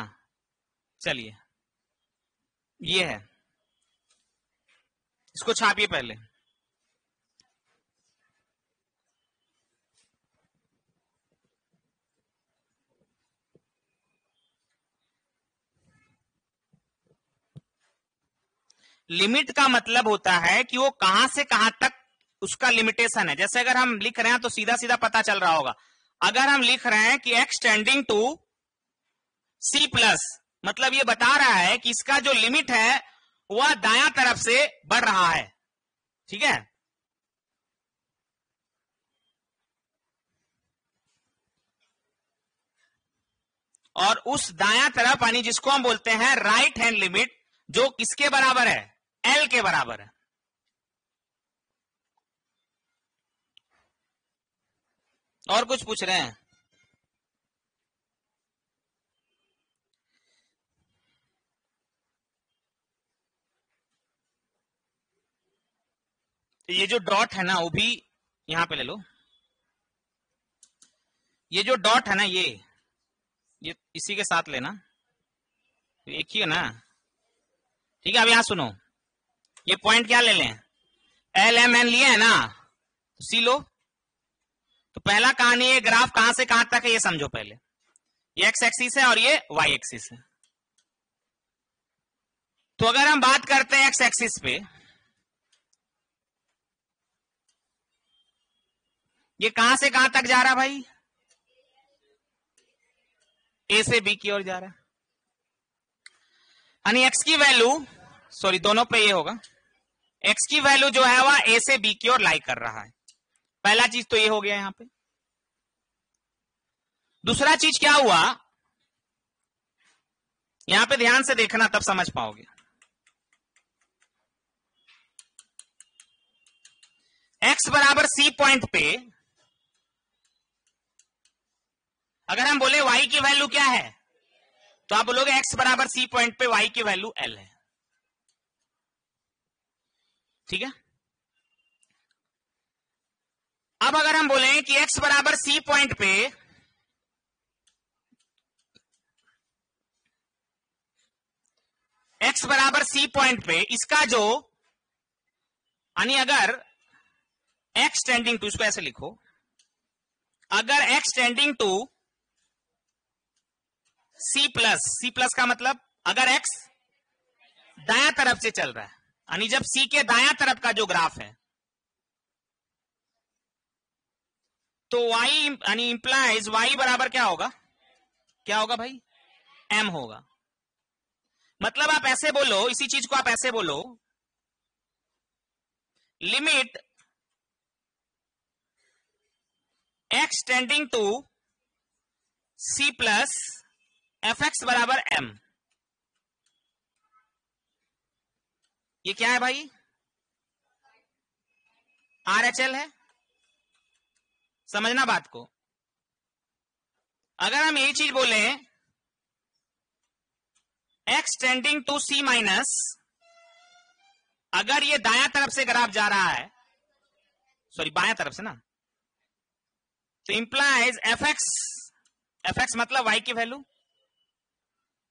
चलिए ये है, इसको छापिए पहले। लिमिट का मतलब होता है कि वो कहां से कहां तक उसका लिमिटेशन है। जैसे अगर हम लिख रहे हैं तो सीधा सीधा पता चल रहा होगा, अगर हम लिख रहे हैं कि x tending to c plus, मतलब ये बता रहा है कि इसका जो लिमिट है वह दायां तरफ से बढ़ रहा है। ठीक है, और उस दायां तरफ यानी जिसको हम बोलते हैं राइट हैंड लिमिट, जो किसके बराबर है, L के बराबर है। और कुछ पूछ रहे हैं? ये जो डॉट है ना वो भी यहां पे ले लो, ये जो डॉट है ना ये इसी के साथ लेना, एक ही है ना। ठीक है, अब यहां सुनो, ये पॉइंट क्या ले लें, एल एम एन लिए है ना, तो सी लो। तो पहला कहानी ये ग्राफ कहां से कहां तक है ये समझो पहले, ये एक्स एक्सिस है और ये वाई एक्सिस है। तो अगर हम बात करते हैं एक्स एक्सिस पे, ये कहां से कहां तक जा रहा है भाई, ए से बी की ओर जा रहा है, यानी एक्स की वैल्यू, सॉरी दोनों पे ये होगा, एक्स की वैल्यू जो है वह ए से बी की ओर लाई कर रहा है। पहला चीज तो ये हो गया यहां पे। दूसरा चीज क्या हुआ, यहां पे ध्यान से देखना तब समझ पाओगे। एक्स बराबर सी पॉइंट पे अगर हम बोले y की वैल्यू क्या है, तो आप बोलोगे x बराबर सी पॉइंट पे y की वैल्यू l है। ठीक है, अब अगर हम बोले कि x बराबर सी पॉइंट पे x बराबर सी पॉइंट पे इसका जो, यानी अगर x टेंडिंग टू, इसको ऐसे लिखो, अगर x tending to c plus का मतलब अगर x दायां तरफ से चल रहा है, यानी जब c के दायां तरफ का जो ग्राफ है, तो y यानी इंप्लाइज y बराबर क्या होगा, क्या होगा भाई, m होगा। मतलब आप ऐसे बोलो, इसी चीज को आप ऐसे बोलो, limit x tending to c plus f x बराबर m, ये क्या है भाई, RHL है। समझना बात को, अगर हम यही चीज बोले x tending to c minus, अगर ये दायां तरफ से ग्राफ जा रहा है, सॉरी बायां तरफ से ना, तो इंप्लाइज एफ एक्स मतलब y की वैल्यू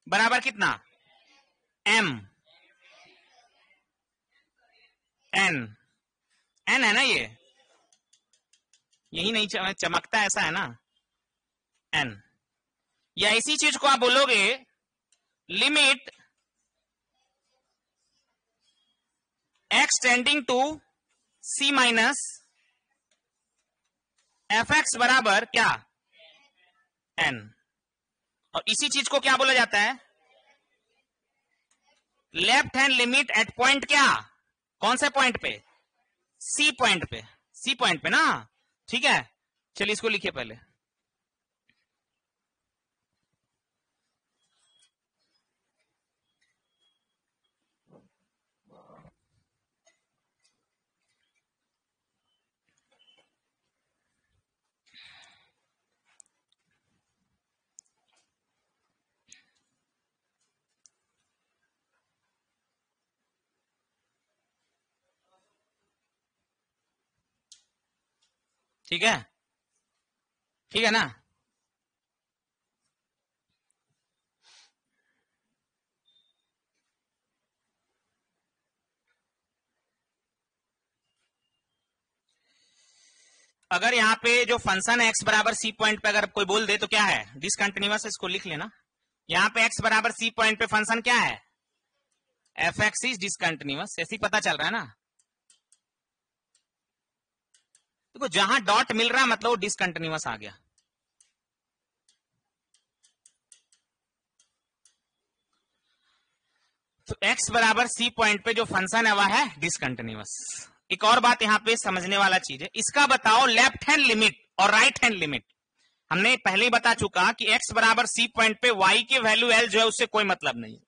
बराबर कितना, m, n है ना, ये यही नहीं चमकता, ऐसा है ना n। या इसी चीज को आप बोलोगे limit x tending to c minus f x बराबर क्या, n। और इसी चीज को क्या बोला जाता है, left hand limit eight point क्या, कौन से पॉइंट पे, सी पॉइंट पे, सी पॉइंट पे ना। ठीक है, चलिए इसको लिखिए पहले, ठीक है, ठीक है ना। अगर यहाँ पे जो फंक्शन है x बराबर सी पॉइंट पे अगर कोई बोल दे तो क्या है, डिसकंटिन्यूअस, इसको लिख लेना। यहाँ पे x बराबर सी पॉइंट पे फंक्शन क्या है, एफ एक्स इज डिसकंटिन्यूअस, ऐसे ही पता चल रहा है ना। देखो जहां डॉट मिल रहा मतलब वो डिसकंटिन्यूअस आ गया। तो x बराबर सी पॉइंट पे जो फंक्शन है वह है डिसकंटिन्यूअस। एक और बात यहां पे समझने वाला चीज है, इसका बताओ लेफ्ट हैंड लिमिट और राइट हैंड लिमिट। हमने पहले ही बता चुका कि x बराबर सी पॉइंट पे y की वैल्यू l जो है उससे कोई मतलब नहीं है,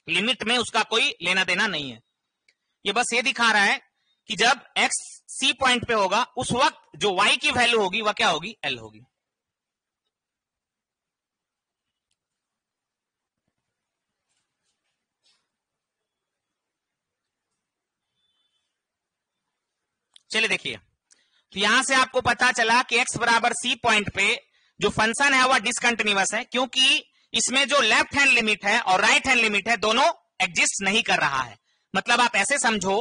लिमिट में उसका कोई लेना देना नहीं है। ये बस ये दिखा रहा है कि जब x सी पॉइंट पे होगा उस वक्त जो y की वैल्यू होगी वह क्या होगी, l होगी। चलिए देखिए, तो यहां से आपको पता चला कि x बराबर सी पॉइंट पे जो फंक्शन है वह डिसकंटिन्यूअस है, क्योंकि इसमें जो लेफ्ट हैंड लिमिट है और राइट हैंड लिमिट है दोनों एग्जिस्ट नहीं कर रहा है। मतलब आप ऐसे समझो,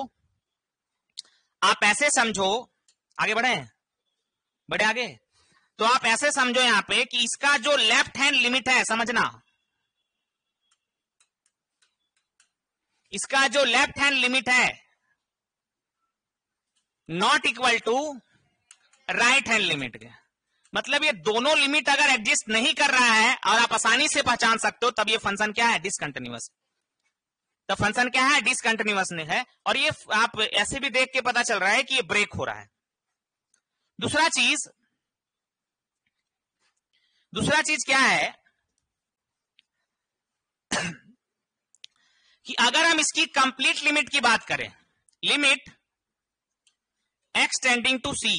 आगे बढ़े आगे, तो आप ऐसे समझो यहां पे कि इसका जो लेफ्ट हैंड लिमिट है, समझना, इसका जो लेफ्ट हैंड लिमिट है not equal to right hand limit के। मतलब ये दोनों लिमिट अगर एग्जिस्ट नहीं कर रहा है और आप आसानी से पहचान सकते हो, तब ये फंक्शन क्या है, डिसकंटिन्यूअस। तो फंक्शन क्या है, डिसकंटिन्यूअस ने है। और ये आप ऐसे भी देख के पता चल रहा है कि ये ब्रेक हो रहा है। दूसरा चीज क्या है कि अगर हम इसकी कंप्लीट लिमिट की बात करें, limit x tending to c,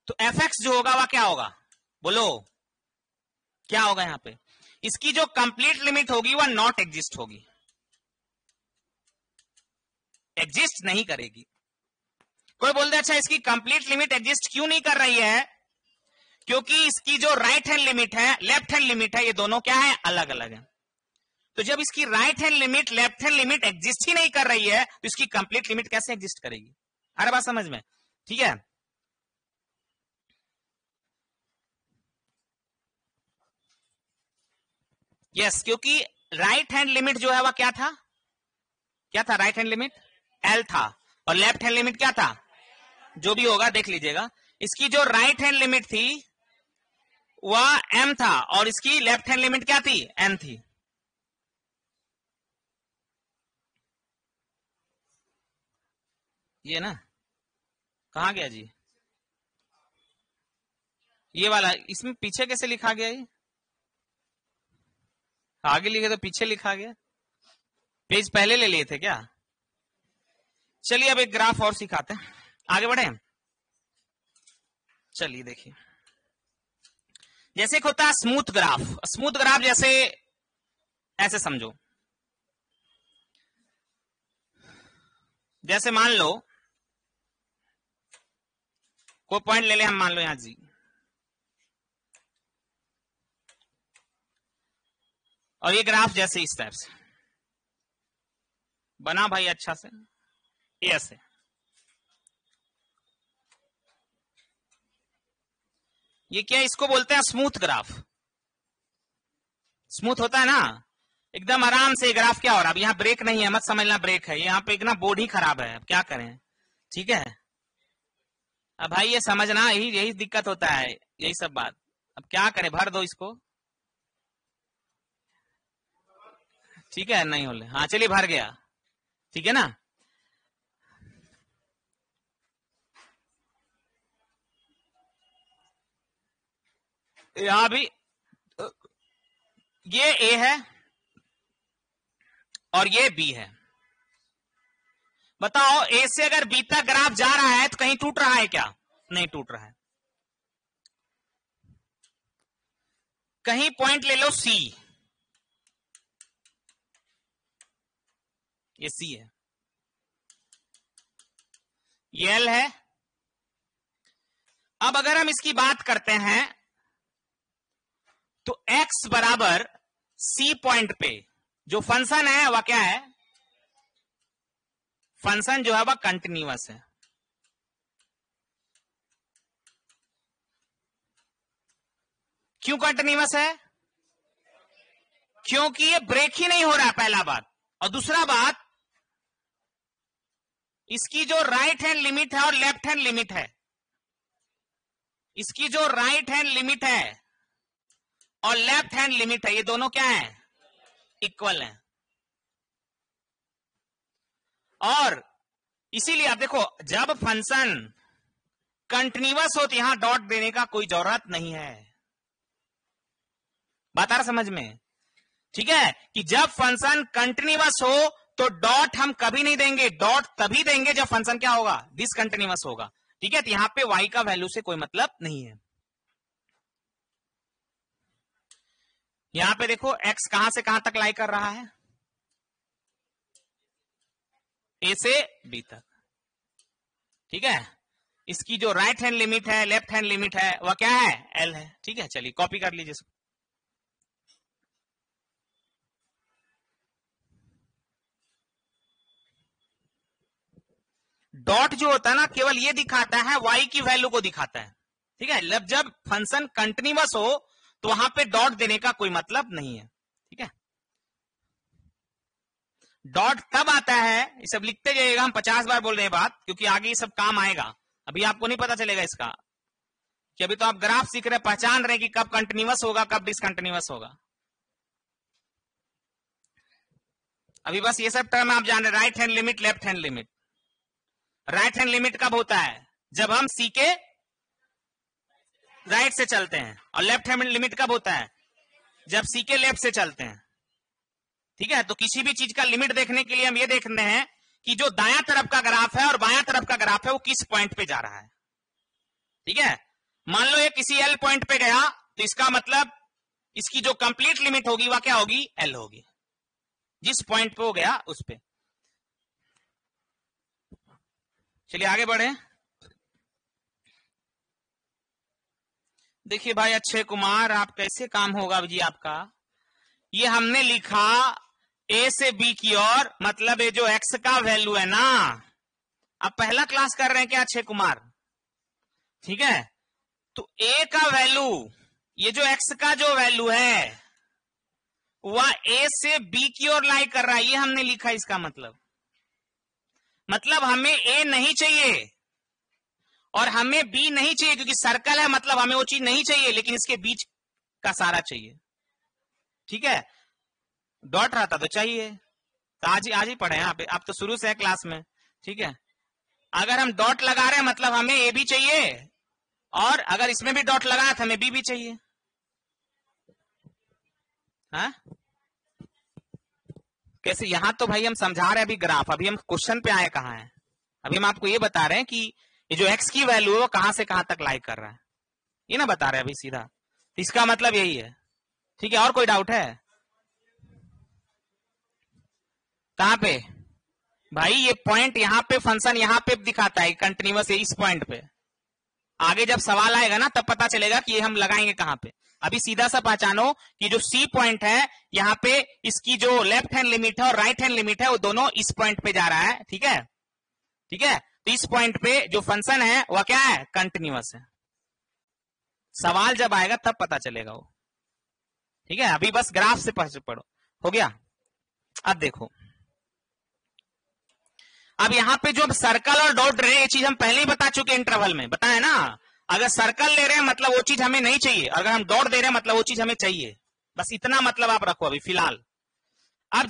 तो fx जो होगा वह क्या होगा, बोलो क्या होगा। यहां पे इसकी जो कंप्लीट लिमिट होगी वह नॉट एग्जिस्ट होगी, एग्जिस्ट नहीं करेगी। कोई बोलते अच्छा इसकी कंप्लीट लिमिट एग्जिस्ट क्यों नहीं कर रही है, क्योंकि इसकी जो राइट हैंड लिमिट है, लेफ्ट हैंड लिमिट है, ये दोनों क्या है, अलग अलग है। तो जब इसकी right hand limit left hand limit exist ही नहीं कर रही है तो इसकी कंप्लीट लिमिट कैसे एग्जिस्ट करेगी। अरे बात समझ में, ठीक है। यस, क्योंकि राइट हैंड लिमिट जो है वह क्या था, राइट हैंड लिमिट एल था, और लेफ्ट हैंड लिमिट क्या था, जो भी होगा देख लीजिएगा। इसकी जो राइट हैंड लिमिट थी वह एम था और इसकी लेफ्ट हैंड लिमिट क्या थी, एन थी। ये ना, कहां गया जी ये वाला, इसमें पीछे कैसे लिखा गया, ये आगे लिखे तो पीछे लिखा गया, पेज पहले ले लिए थे क्या। चलिए अब एक ग्राफ और सिखाते हैं, आगे बढ़े। चलिए देखिए, जैसे एक होता है स्मूथ ग्राफ। स्मूथ ग्राफ जैसे ऐसे समझो, जैसे मान लो कोई पॉइंट ले ले, हम मान लो यहां जी, और ये ग्राफ जैसे इस टाइप से बना भाई अच्छा से, ऐसे ये क्या, इसको बोलते हैं स्मूथ ग्राफ। स्मूथ होता है ना, एकदम आराम से ग्राफ क्या हो रहा है। अब यहाँ ब्रेक नहीं है, मत समझना ब्रेक है, यहाँ पे एक ना बोर्ड ही खराब है, अब क्या करें, ठीक है। अब भाई ये समझना, यही दिक्कत होता है, यही सब बात। अब क्या करें, भर दो इसको, ठीक है, नहीं होले, हाँ चलिए भर गया, ठीक है ना। यहां भी ये ए है और ये बी है। बताओ ए से अगर बी तक ग्राफ जा रहा है तो कहीं टूट रहा है क्या, नहीं टूट रहा है। कहीं पॉइंट ले लो सी, ये सी है, ये एल है। अब अगर हम इसकी बात करते हैं तो x बराबर सी पॉइंट पे जो फंक्शन है वह क्या है, फंक्शन जो है वह कंटिन्यूअस है। क्यों कंटिन्यूअस है, क्योंकि ये ब्रेक ही नहीं हो रहा है, पहला बात। और दूसरा बात, इसकी जो राइट हैंड लिमिट है और लेफ्ट हैंड लिमिट है, इसकी जो राइट हैंड लिमिट है और लेफ्ट हैंड लिमिट है, ये दोनों क्या है? इक्वल है। और इसीलिए आप देखो, जब फंक्शन कंटिन्यूअस हो तो यहां डॉट देने का कोई जरूरत नहीं है। बात आ रहा समझ में? ठीक है, कि जब फंक्शन कंटिन्यूअस हो तो डॉट हम कभी नहीं देंगे, डॉट तभी देंगे जब फंक्शन क्या होगा? डिसकंटिन्यूअस होगा। ठीक है, तो यहां पे y का वैल्यू से कोई मतलब नहीं है। यहां पे देखो x कहां से कहां तक लाई कर रहा है? a से b तक। ठीक है, इसकी जो राइट हैंड लिमिट है, लेफ्ट हैंड लिमिट है, वह क्या है? l है। ठीक है, चलिए कॉपी कर लीजिए इसको। डॉट जो होता है ना, केवल ये दिखाता है, y की वैल्यू को दिखाता है। ठीक है, जब फंक्शन कंटिन्यूअस हो तो वहां पे डॉट देने का कोई मतलब नहीं है। ठीक है, डॉट तब आता है, ये सब लिखते जाइएगा, हम 50 बार बोल रहे हैं बात, क्योंकि आगे ये सब काम आएगा। अभी आपको नहीं पता चलेगा इसका, कि अभी तो आप ग्राफ सीख रहे, पहचान रहे कि कब कंटिन्यूअस होगा, कब डिसकंटिन्यूअस होगा। अभी बस ये सब टर्म आप जान रहे, right hand limit, left hand limit. Right hand limit कब होता है? जब हम सी के राइट से चलते हैं। और लेफ्ट हैंड लिमिट कब होता है? जब सी के लेफ्ट से चलते हैं। ठीक है, तो किसी भी चीज का लिमिट देखने के लिए हम ये देखते हैं कि जो दायां तरफ का ग्राफ है और बायां तरफ का ग्राफ है वो किस पॉइंट पे जा रहा है। ठीक है, मान लो ये किसी एल पॉइंट पे गया तो इसका मतलब इसकी जो कंप्लीट लिमिट होगी वह क्या होगी? एल होगी, जिस पॉइंट पे हो गया उस पे। चलिए आगे बढ़े। देखिए भाई अक्षय कुमार, आप कैसे काम होगा जी आपका? ये हमने लिखा ए से बी की ओर, मतलब ये जो एक्स का वैल्यू है ना, अब पहला क्लास कर रहे हैं क्या अक्षय कुमार? ठीक है, तो ए का वैल्यू, ये जो एक्स का जो वैल्यू है वह ए से बी की ओर लाई कर रहा है, ये हमने लिखा। इसका मतलब हमें ए नहीं चाहिए और हमें बी नहीं चाहिए, क्योंकि सर्कल है, मतलब हमें वो चीज नहीं चाहिए, लेकिन इसके बीच का सारा चाहिए। ठीक है, डॉट रहता तो चाहिए, तो आज ही पढ़े हैं आप तो शुरू से है क्लास में। ठीक है, अगर हम डॉट लगा रहे हैं मतलब हमें ए भी चाहिए, और अगर इसमें भी डॉट लगाया तो हमें बी भी चाहिए। हाँ? कैसे? यहां तो भाई हम समझा रहे हैं अभी ग्राफ, अभी हम क्वेश्चन पे आए कहां है। अभी हम आपको ये बता रहे हैं कि ये जो एक्स की वैल्यू है वो कहां से कहां तक लाई कर रहा है, ये ना बता रहे हैं अभी सीधा। तो इसका मतलब यही है। ठीक है, और कोई डाउट है? कहां पे भाई? ये पॉइंट यहां पे फंक्शन यहां पे दिखाता है कंटिन्यूअस है, इस पॉइंट पे। आगे जब सवाल आएगा ना तब पता चलेगा कि ये हम लगाएंगे कहां पे। अभी सीधा सा पहचानो कि जो सी पॉइंट है यहां पे, इसकी जो लेफ्ट हैंड लिमिट है और राइट हैंड लिमिट है वो दोनों इस पॉइंट पे जा रहा है। ठीक है, ठीक है, तो इस पॉइंट पे जो फंक्शन है वह क्या है? कंटिन्यूअस है। सवाल जब आएगा तब पता चलेगा वो। ठीक है, अभी बस ग्राफ से पढ़ो, हो गया। अब देखो, अब यहां पे जो सर्कल और डॉट रहे, ये चीज हम पहले ही बता चुके इंटरवल में, बताया ना। अगर सर्कल ले रहे हैं मतलब वो चीज हमें नहीं चाहिए, अगर हम डॉट दे रहे हैं मतलब वो चीज हमें चाहिए। बस इतना मतलब आप रखो अभी फिलहाल। अब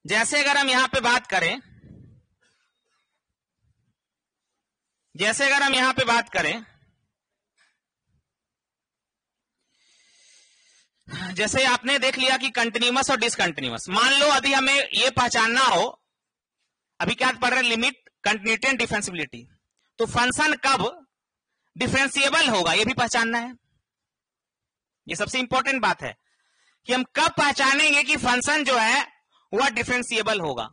जैसे अगर हम यहां पे बात करें, जैसे आपने देख लिया कि कंटिन्यूअस और डिसकंटिन्यूअस। मान लो अभी हमें ये पहचानना हो, अभी क्या पढ़ रहे हैं? Limit, continuity and differentiability. तो फंक्शन कब डिफरेंशिएबल होगा ये भी पहचानना है। ये सबसे इंपॉर्टेंट बात है कि हम कब पहचानेंगे कि फंक्शन जो है वह डिफरेंशिएबल होगा।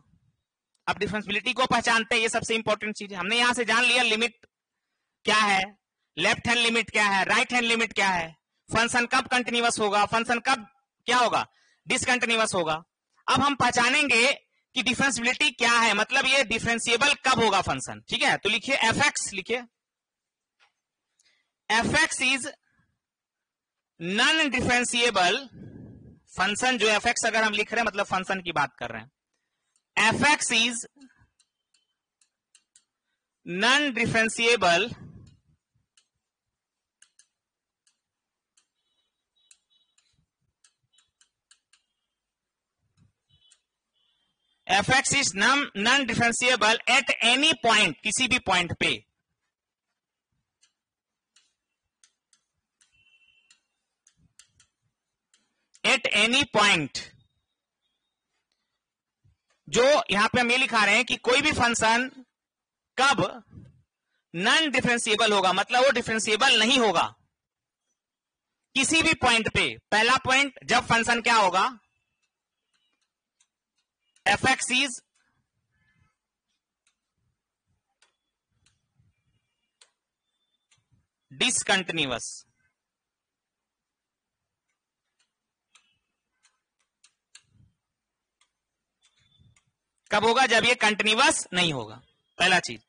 अब डिफरेंशिएबिलिटी को पहचानते हैं, ये सबसे इंपॉर्टेंट चीज है। हमने यहां से जान लिया लिमिट क्या है, लेफ्ट हैंड लिमिट क्या है, राइट हैंड लिमिट क्या है, फंक्शन कब कंटिन्यूअस होगा, फंक्शन कब क्या होगा? डिसकंटिन्यूअस होगा। अब हम पहचानेंगे कि डिफरेंशिएबिलिटी क्या है, मतलब ये डिफरेंशिएबल कब होगा फंक्शन। ठीक है, तो लिखिए एफ एक्स, लिखिए F x is non differentiable function जो एफ एक्स अगर हम लिख रहे हैं मतलब फंक्शन की बात कर रहे हैं। F x is non differentiable F x is non differentiable at any point, किसी भी पॉइंट पे। एट एनी पॉइंट, जो यहां पे हम ये लिखा रहे हैं कि कोई भी फंक्शन कब नॉन डिफरेंशिएबल होगा, मतलब वो डिफरेंशिएबल नहीं होगा किसी भी पॉइंट पे। पहला पॉइंट, जब फंक्शन क्या होगा, एफ एक्स इज डिसकंटिन्यूअस। कब होगा, जब ये कंटिन्यूअस नहीं होगा। पहला चीज,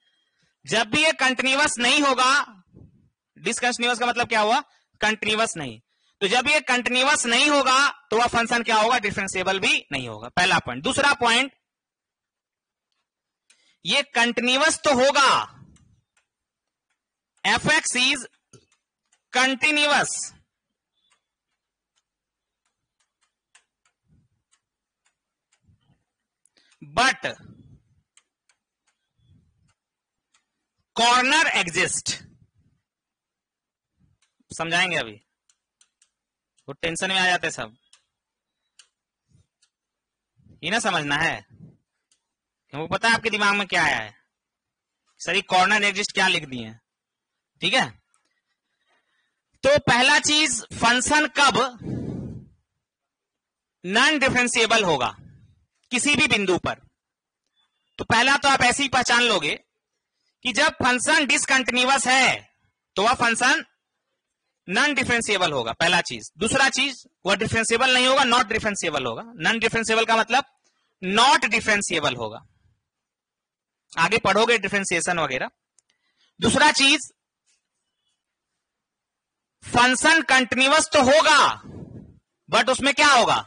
जब भी ये कंटिन्यूअस नहीं होगा, डिसकंटिन्यूअस का मतलब क्या हुआ, कंटिन्यूअस नहीं। तो जब ये कंटिन्यूअस नहीं होगा तो वह फंक्शन क्या होगा, डिफरेंशिएबल भी नहीं होगा। पहला पॉइंट। दूसरा पॉइंट, ये कंटिन्यूअस तो होगा, F x is continuous, but corner exist. समझाएंगे अभी, वो टेंशन में आ जाते सब, ये ना समझना है, वो पता है आपके दिमाग में क्या आया है, सर ये कॉर्नर एग्जिस्ट क्या लिख दिए, ठीक है। तो पहला चीज, फंक्शन कब नॉन डिफरेंशिएबल होगा किसी भी बिंदु पर। तो पहला तो आप ऐसे ही पहचान लोगे कि जब फंक्शन डिसकंटिन्यूअस है तो वह फंक्शन नॉन डिफरेंशिएबल होगा, पहला चीज। दूसरा चीज, वह डिफरेंशिएबल नहीं होगा, नॉट डिफरेंशिएबल होगा। नॉन डिफरेंशिएबल का मतलब नॉट डिफरेंशिएबल होगा, आगे पढ़ोगे डिफरेंशिएशन वगैरह। दूसरा चीज, फंक्शन कंटिन्यूअस तो होगा बट उसमें क्या होगा,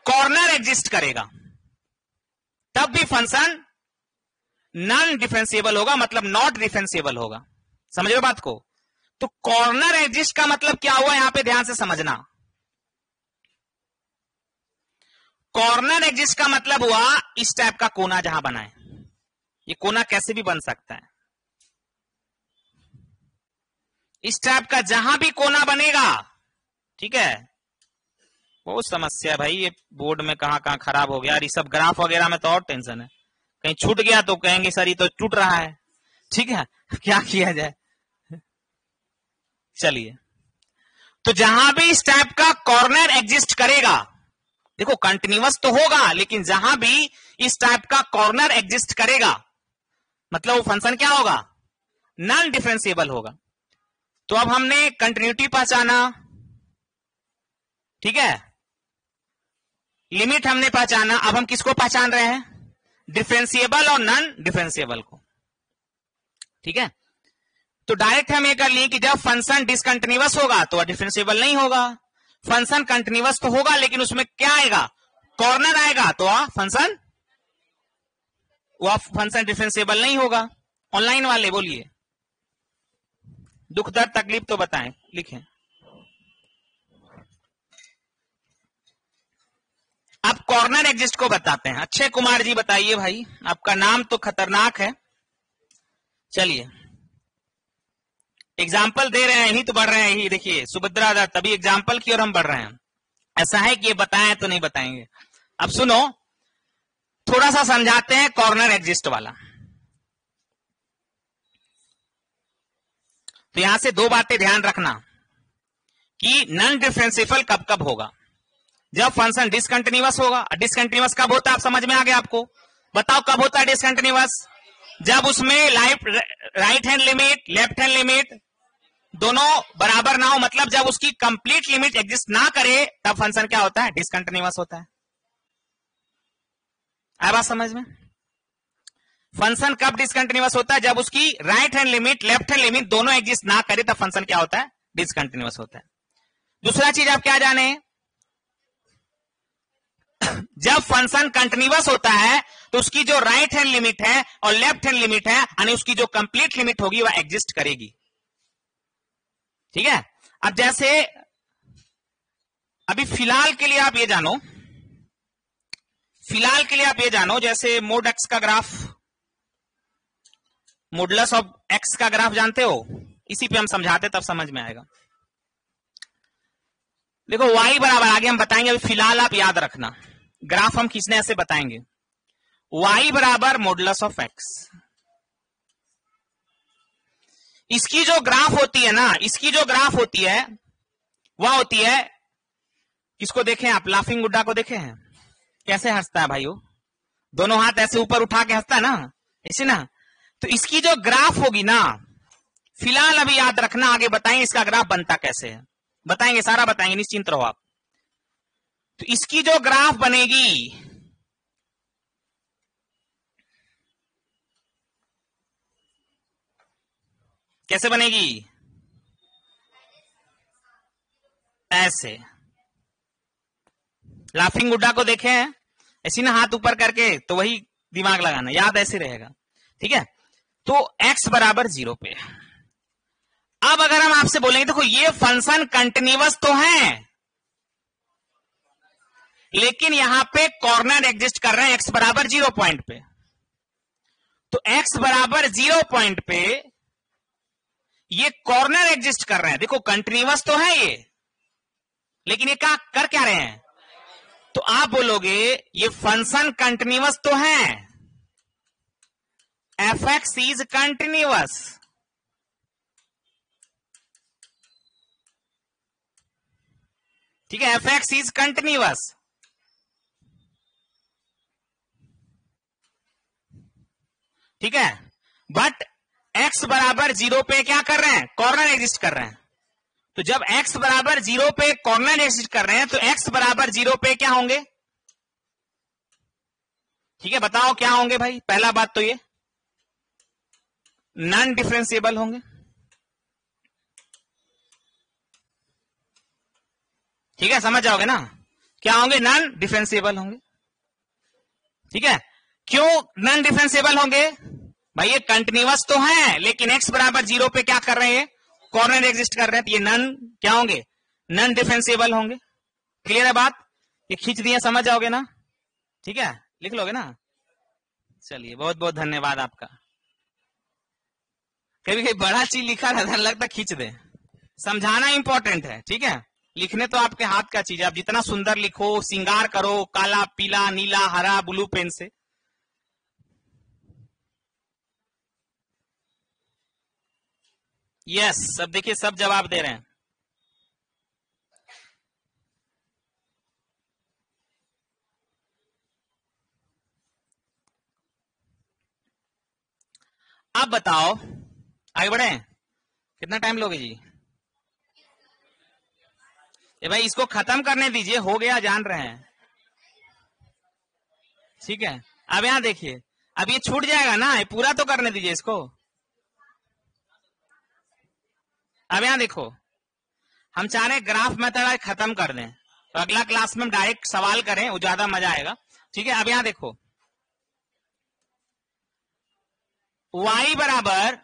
कॉर्नर एग्जिस्ट करेगा, तब भी फंक्शन नॉन डिफरेंशिएबल होगा, मतलब नॉट डिफरेंशिएबल होगा। समझ रहे हो बात को। तो कॉर्नर एग्जिस्ट का मतलब क्या हुआ, यहां पे ध्यान से समझना। कॉर्नर एग्जिस्ट का मतलब हुआ इस टाइप का कोना जहां बना है, ये कोना कैसे भी बन सकता है, इस टाइप का जहां भी कोना बनेगा, ठीक है। बहुत समस्या है भाई, ये बोर्ड में कहां खराब हो गया, और ये सब ग्राफ वगैरह में तो और टेंशन है, कहीं छूट गया तो कहेंगे सर ये तो टूट रहा है, ठीक है, क्या किया जाए। चलिए, तो जहां भी इस टाइप का कॉर्नर एग्जिस्ट करेगा, देखो कंटिन्यूअस तो होगा लेकिन जहां भी इस टाइप का कॉर्नर एग्जिस्ट करेगा मतलब वो फंक्शन क्या होगा, नॉन डिफरेंशिएबल होगा। तो अब हमने कंटिन्यूटी पहचाना, ठीक है, लिमिट हमने पहचाना, अब हम किसको पहचान रहे हैं, डिफरेंशिएबल और नॉन डिफरेंशिएबल को, ठीक है। तो डायरेक्ट हम ये कर लिए कि जब फंक्शन डिसकंटिन्यूअस होगा तो वह डिफरेंशिएबल नहीं होगा, फंक्शन कंटिन्यूअस तो होगा लेकिन उसमें क्या आएगा, कॉर्नर आएगा, तो वह फंक्शन डिफरेंशिएबल नहीं होगा। ऑनलाइन वाले बोलिए, दुख दर्द तकलीफ तो बताएं, लिखें। अब कॉर्नर एग्जिस्ट को बताते हैं। अक्षय कुमार जी बताइए भाई, आपका नाम तो खतरनाक है। चलिए एग्जाम्पल दे रहे हैं, यही तो बढ़ रहे हैं, यही देखिए सुभद्रा दा तभी एग्जाम्पल की और हम बढ़ रहे हैं। ऐसा है कि ये बताएं तो नहीं बताएंगे। अब सुनो, थोड़ा सा समझाते हैं कॉर्नर एग्जिस्ट वाला। तो यहां से दो बातें ध्यान रखना कि नॉन डिफरेंशिएबल कब कब होगा, जब फंक्शन डिसकंटिन्यूअस होगा। डिसकंटिन्यूअस कब होता है, आप समझ में आ गया आपको, बताओ कब होता है डिसकंटिन्यूअस, जब उसमें right hand limit left hand limit दोनों बराबर ना हो, मतलब जब उसकी कंप्लीट लिमिट एग्जिस्ट ना करे तब फंक्शन क्या होता है, डिसकंटिन्यूअस होता है। आया बात समझ में। फंक्शन कब डिसकंटिन्यूअस होता है, जब उसकी right hand limit left hand limit दोनों एग्जिस्ट ना करे तब फंक्शन क्या होता है, डिसकंटिन्यूअस होता है। दूसरा चीज आप क्या जाने, जब फंक्शन कंटिन्यूअस होता है तो उसकी जो राइट हैंड लिमिट है और लेफ्ट हैंड लिमिट है, यानी उसकी जो कंप्लीट लिमिट होगी वह एग्जिस्ट करेगी। ठीक है, अब जैसे अभी फिलहाल के लिए आप ये जानो, फिलहाल के लिए आप ये जानो, जैसे मोड एक्स का ग्राफ, मॉडुलस ऑफ एक्स का ग्राफ जानते हो, इसी पे हम समझाते तब समझ में आएगा। देखो y बराबर, आगे हम बताएंगे, अभी फिलहाल आप याद रखना, ग्राफ हम खींचने ऐसे बताएंगे। y बराबर मॉडुलस ऑफ एक्स, इसकी जो ग्राफ होती है ना, इसकी जो ग्राफ होती है वह होती है, किसको देखें आप, लाफिंग बुड्ढा को देखे हैं कैसे हंसता है भाई, वो दोनों हाथ ऐसे ऊपर उठा के हंसता है ना, ऐसे ना। तो इसकी जो ग्राफ होगी ना, फिलहाल अभी याद रखना, आगे बताएंगे इसका ग्राफ बनता कैसे है, बताएंगे, सारा बताएंगे, निश्चिंत रहो आप। तो इसकी जो ग्राफ बनेगी, कैसे बनेगी, ऐसे। लाफिंग बुड्ढा को देखे हैं ऐसी ना, हाथ ऊपर करके, तो वही दिमाग लगाना, याद ऐसे रहेगा। ठीक है, तो x बराबर 0 पे। अब अगर हम आपसे बोलेंगे, देखो ये फंक्शन कंटिन्यूअस तो है, लेकिन यहां पे कॉर्नर एग्जिस्ट कर रहे हैं x बराबर 0 पॉइंट पे। तो x बराबर 0 पॉइंट पे ये कॉर्नर एग्जिस्ट कर रहे हैं। देखो कंटिन्यूअस तो है ये, लेकिन ये क्या कर क्या रहे हैं, तो आप बोलोगे ये फंक्शन कंटिन्यूअस तो है, fx इज कंटिन्यूअस। ठीक है, fx इज कंटिन्यूअस। ठीक है, बट x बराबर 0 पे क्या कर रहे हैं, कॉर्नर एग्जिस्ट कर रहे हैं। तो जब x बराबर 0 पे कॉर्नर एग्जिस्ट कर रहे हैं, तो x बराबर 0 पे क्या होंगे, ठीक है, बताओ क्या होंगे भाई। पहला बात तो ये नॉन डिफरेंशिएबल होंगे। ठीक है, समझ जाओगे ना, क्या होंगे, नॉन डिफरेंशिएबल होंगे। ठीक है, क्यों नॉन डिफरेंशिएबल होंगे भाई, ये कंटिन्यूअस तो है, लेकिन x बराबर 0 पे क्या कर रहे हैं, कॉर्नर एग्जिस्ट कर रहे हैं, तो ये नॉन क्या होंगे, नॉन डिफरेंशिएबल होंगे। क्लियर है बात, ये खींच दिया, समझ जाओगे ना। ठीक है, लिख लोगे ना, चलिए बहुत बहुत धन्यवाद आपका। कभी कभी बड़ा चीज लिखा रहता, लगता खींच दे, समझाना इंपॉर्टेंट है। ठीक है, लिखने तो आपके हाथ का चीज है, आप जितना सुंदर लिखो, श्रृंगार करो, काला पीला नीला हरा ब्लू पेन से। यस, सब देखिए, सब जवाब दे रहे हैं। आप बताओ, आगे बढ़े, कितना टाइम लोगे जी, ये भाई इसको खत्म करने दीजिए, हो गया, जान रहे हैं। ठीक है, अब यहां देखिए, अब ये छूट जाएगा ना, ये पूरा तो करने दीजिए इसको। अब यहां देखो, हम चाह रहे ग्राफ मेथड खत्म कर दें, तो अगला क्लास में हम डायरेक्ट सवाल करें, वो ज्यादा मजा आएगा। ठीक है, अब यहां देखो, y बराबर,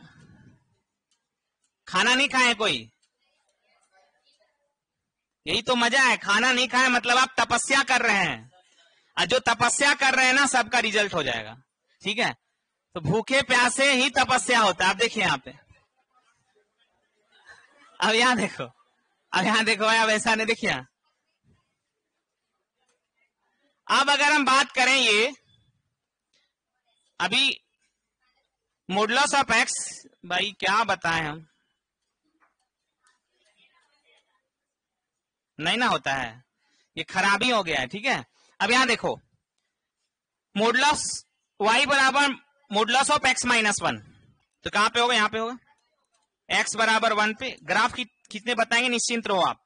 खाना नहीं खाए कोई, यही तो मजा है, खाना नहीं खाए मतलब आप तपस्या कर रहे हैं, और जो तपस्या कर रहे हैं ना, सबका रिजल्ट हो जाएगा। ठीक है, तो भूखे प्यासे ही तपस्या होता है। आप देखिए यहाँ पे, अब यहां देखो, अब यहां देखो, अब ऐसा नहीं, देखिए अब अगर हम बात करें, ये अभी मॉडुलस ऑफ एक्स, भाई क्या बताएं हम, नहीं ना होता है, ये खराबी हो गया है। ठीक है, अब यहां देखो, मॉडुलस y बराबर मॉडुलस ऑफ x माइनस 1, तो कहां पे होगा, यहां पे होगा, x बराबर 1 पे। ग्राफ खींचने बताएंगे, निश्चिंत रहो आप,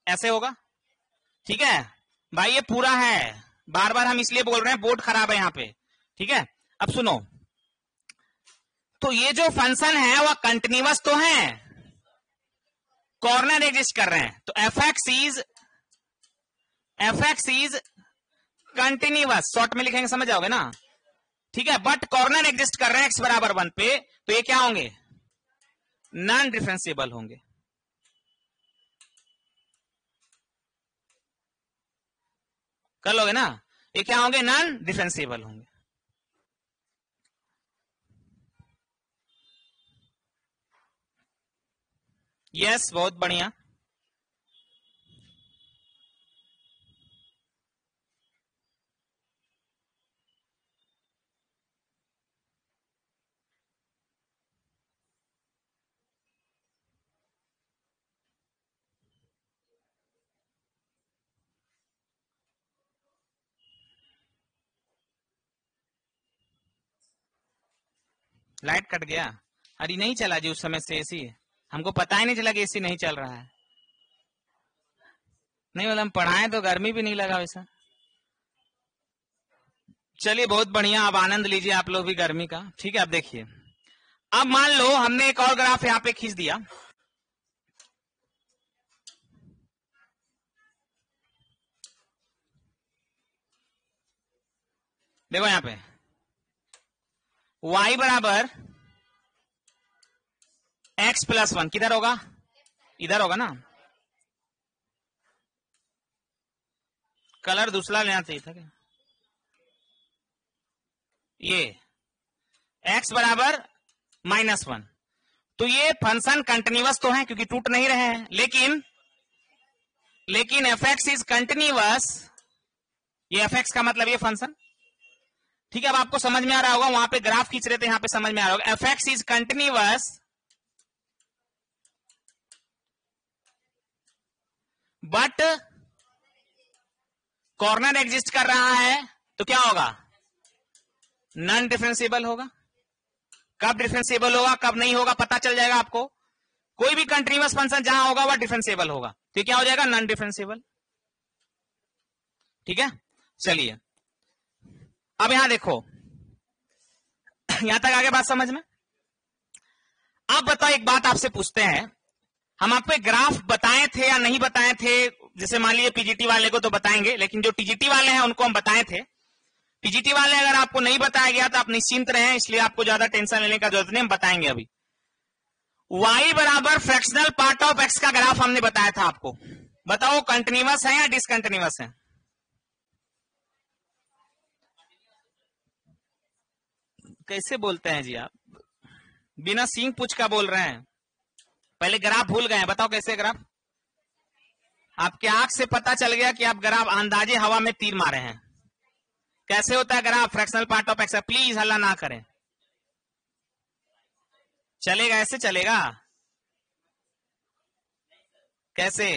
ऐसे होगा। ठीक है भाई, ये पूरा है, बार बार हम इसलिए बोल रहे हैं, बोर्ड खराब है यहाँ पे। ठीक है, अब सुनो, तो ये जो फंक्शन है वह कंटिन्यूअस तो है, कॉर्नर एग्जिस्ट कर रहे हैं, तो F x is F x is continuous, short में लिखेंगे समझ जाओगे ना, ठीक है। बट कॉर्नर एग्जिस्ट कर रहे हैं x बराबर 1 पे, तो ये क्या होंगे, नॉन डिफरेंशिएबल होंगे। कर लोगे ना, ये क्या होंगे, नॉन डिफरेंशिएबल होंगे। यस, बहुत बढ़िया। लाइट कट गया, अरे नहीं चला जी उस समय से एसी, हमको पता ही नहीं चला कि एसी नहीं चल रहा है। नहीं मतलब हम पढ़ाएं तो गर्मी भी नहीं लगा वैसा। चलिए बहुत बढ़िया, अब आनंद लीजिए आप लोग भी गर्मी का, ठीक है। अब देखिए, अब मान लो हमने एक और ग्राफ यहाँ पे खींच दिया, देखो यहाँ पे y बराबर x प्लस 1, किधर होगा, इधर होगा ना, कलर दूसरा लेना चाहिए था क्या, ये x बराबर -1, तो ये फंक्शन कंटिन्यूअस तो है क्योंकि टूट नहीं रहे हैं, लेकिन एफ एक्स इज कंटिन्यूअस, ये एफ एक्स का मतलब ये फंक्शन, ठीक है। अब आपको समझ में आ रहा होगा, वहां पे ग्राफ खींच रहे थे, यहां पे समझ में आ रहा होगा, F x is continuous but corner exist कर रहा है, तो क्या होगा, नॉन डिफरेंशिएबल होगा। कब डिफरेंशिएबल होगा, कब नहीं होगा, पता चल जाएगा आपको। कोई भी कंटिन्यूअस फंक्शन जहां होगा वह डिफरेंशिएबल होगा, तो क्या हो जाएगा, नॉन डिफरेंशिएबल, ठीक है। चलिए अब यहां देखो, यहां तक आगे बात समझ में। आप बताओ, एक बात आपसे पूछते हैं, हम आपको एक ग्राफ बताए थे या नहीं बताए थे, जैसे मान लीजिए पीजीटी वाले को तो बताएंगे, लेकिन जो टीजीटी वाले हैं उनको हम बताए थे। पीजीटी वाले अगर आपको नहीं बताया गया तो आप निश्चिंत रहें, इसलिए आपको ज्यादा टेंशन लेने का जरूरत नहीं, हम बताएंगे अभी। y बराबर फ्रैक्शनल पार्ट ऑफ x का ग्राफ हमने बताया था आपको, बताओ कंटिन्यूअस है या डिसकंटिन्यूअस है, कैसे बोलते हैं जी आप, बिना सींग पूछ का बोल रहे हैं, पहले ग्राफ भूल गए हैं, बताओ कैसे ग्राफ, आपके आंख से पता चल गया कि आप ग्राफ अंदाजे हवा में तीर मारे हैं, कैसे होता है graph fractional part of x, please हल्ला ना करें, चलेगा ऐसे चलेगा, कैसे,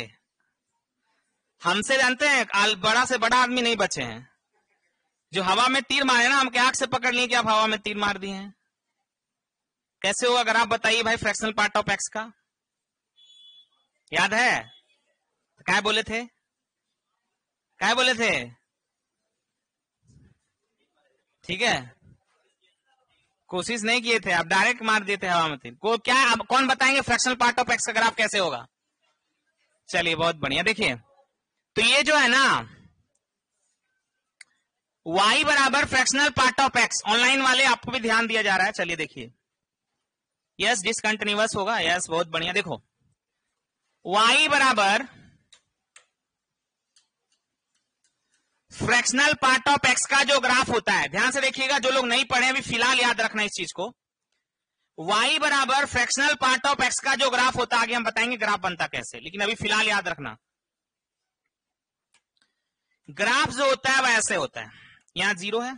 हमसे जानते हैं बड़ा से बड़ा आदमी नहीं बचे हैं, जो हवा में तीर मारे ना, हमके आंख से पकड़ लिए कि आप हवा में तीर मार दिए हैं, कैसे होगा ग्राफ बताइए भाई फ्रैक्शनल पार्ट ऑफ एक्स का, याद है, क्या बोले थे, क्या बोले थे, ठीक है, कोशिश नहीं किए थे, आप डायरेक्ट मार दिए थे हवा में तीर को, क्या अब कौन बताएंगे फ्रैक्शनल पार्ट ऑफ एक्स का ग्राफ कैसे होगा। चलिए बहुत बढ़िया, देखिए तो ये जो है ना y बराबर fractional part of x, online वाले आपको भी ध्यान दिया जा रहा है, चलिए देखिए, यस डिसकंटिन्यूअस होगा, यस बहुत बढ़िया, देखो y बराबर फ्रैक्शनल पार्ट ऑफ एक्स का जो ग्राफ होता है, ध्यान से देखिएगा, जो लोग नहीं पढ़े अभी फिलहाल याद रखना इस चीज को, y बराबर फ्रैक्शनल पार्ट ऑफ एक्स का जो ग्राफ होता है, आगे हम बताएंगे ग्राफ बनता कैसे, लेकिन अभी फिलहाल याद रखना, ग्राफ जो होता है वह ऐसे होता है, यहां 0 है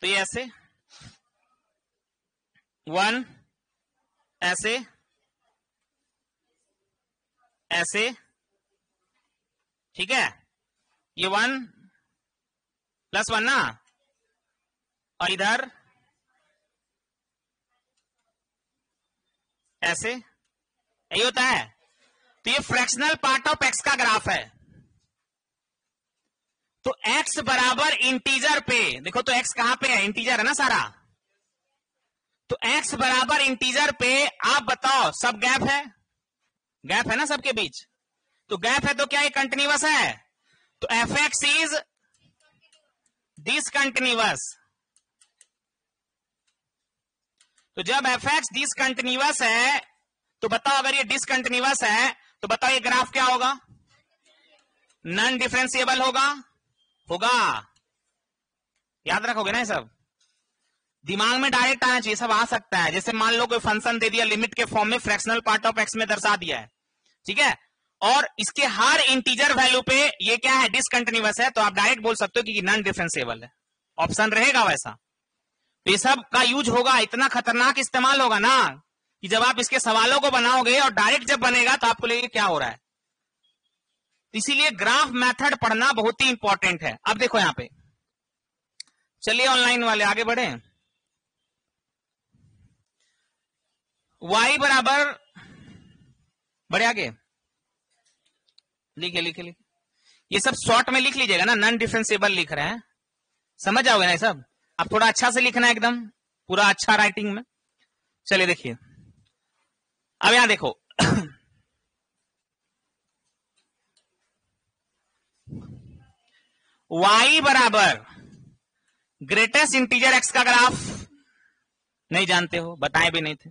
तो ये ऐसे 1 ऐसे ऐसे, ठीक है, ये 1 + 1 ना, और इधर ऐसे, यही होता है, तो ये फ्रैक्शनल पार्ट ऑफ एक्स का ग्राफ है। तो x बराबर इंटीजर पे, देखो तो x कहां पे है, इंटीजर है ना सारा, तो x बराबर इंटीजर पे आप बताओ सब गैप है ना सबके बीच, तो गैप है तो क्या ये कंटिन्यूअस है, तो एफ एक्स इज डिसकंटिन्यूअस। तो जब एफ एक्स डिसकंटिन्यूअस है तो बताओ, अगर ये डिसकंटिन्यूअस है तो बताओ ये ग्राफ क्या होगा? नॉन डिफरेंशिएबल होगा। याद रखोगे ना ये सब, दिमाग में डायरेक्ट आना चाहिए, सब आ सकता है। जैसे मान लो कोई फंक्शन दे दिया लिमिट के फॉर्म में, फ्रैक्शनल पार्ट ऑफ एक्स में दर्शा दिया है, ठीक है, और इसके हर इंटीजर वैल्यू पे ये क्या है? डिसकंटिन्यूअस है, तो आप डायरेक्ट बोल सकते हो कि नॉन डिफरेंशिएबल है। ऑप्शन रहेगा वैसा। तो ये सब का यूज होगा, इतना खतरनाक इस्तेमाल होगा ना कि जब आप इसके सवालों को बनाओगे और डायरेक्ट जब बनेगा तो आपको लगेगा क्या हो रहा है। इसीलिए ग्राफ मेथड पढ़ना बहुत ही इंपॉर्टेंट है। अब देखो यहां पे, चलिए ऑनलाइन वाले आगे बढ़े। y बराबर, बढ़े आगे, लिखे ये सब शॉर्ट में लिख लीजिएगा ना, नॉन डिफरेंशिएबल लिख रहे हैं, समझ आओगे ना ये सब। अब थोड़ा अच्छा से लिखना है, एकदम पूरा अच्छा राइटिंग में। चलिए देखिए, अब यहां देखो y बराबर ग्रेटेस्ट इंटीजर x का ग्राफ नहीं जानते हो, बताए भी नहीं थे,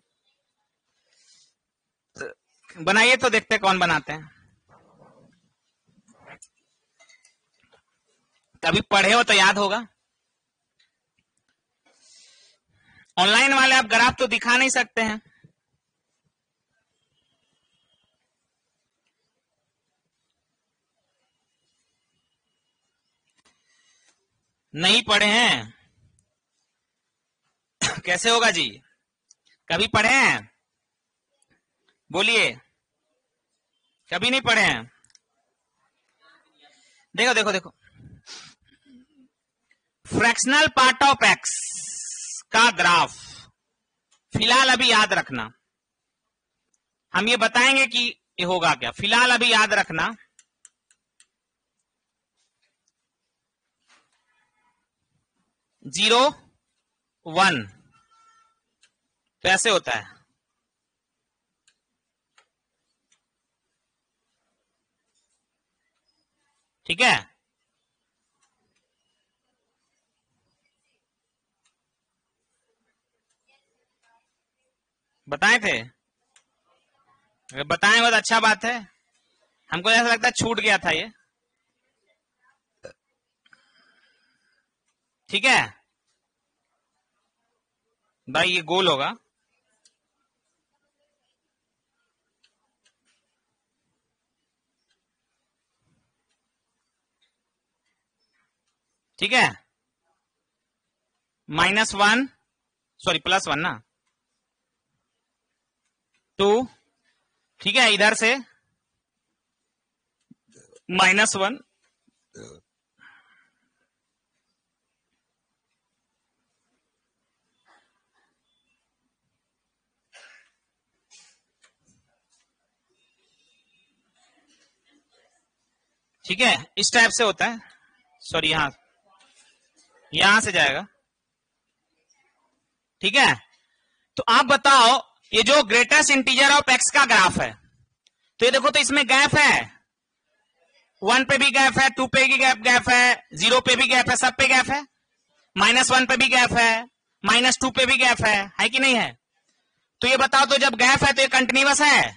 बनाइए तो देखते कौन बनाते हैं। कभी पढ़े हो तो याद होगा। ऑनलाइन वाले आप ग्राफ तो दिखा नहीं सकते हैं। नहीं पढ़े हैं कैसे होगा जी? कभी पढ़े हैं? बोलिए, कभी नहीं पढ़े हैं? देखो फ्रैक्शनल पार्ट ऑफ एक्स का ग्राफ फिलहाल अभी याद रखना, हम ये बताएंगे कि ये होगा क्या, फिलहाल अभी याद रखना। जीरो वन तो ऐसे होता है, ठीक है। बताए थे? अगर बताए हो तो अच्छा बात है, हमको ऐसा लगता है छूट गया था ये, ठीक है भाई, ये गोल होगा, ठीक है, -1 सॉरी +1 ना, 2, ठीक है, इधर से -1, ठीक है, इस टाइप से होता है। सॉरी यहां से जाएगा, ठीक है। तो आप बताओ, ये जो ग्रेटेस्ट इंटीजर ऑफ एक्स का ग्राफ है, तो ये देखो, तो इसमें गैप है, 1 पे भी गैप है, 2 पे भी गैप है, 0 पे भी गैप है, सब पे गैप है, -1 पे भी गैप है, -2 पे भी गैप है कि नहीं है? तो ये बताओ, तो जब गैप है तो ये कंटिन्यूअस है,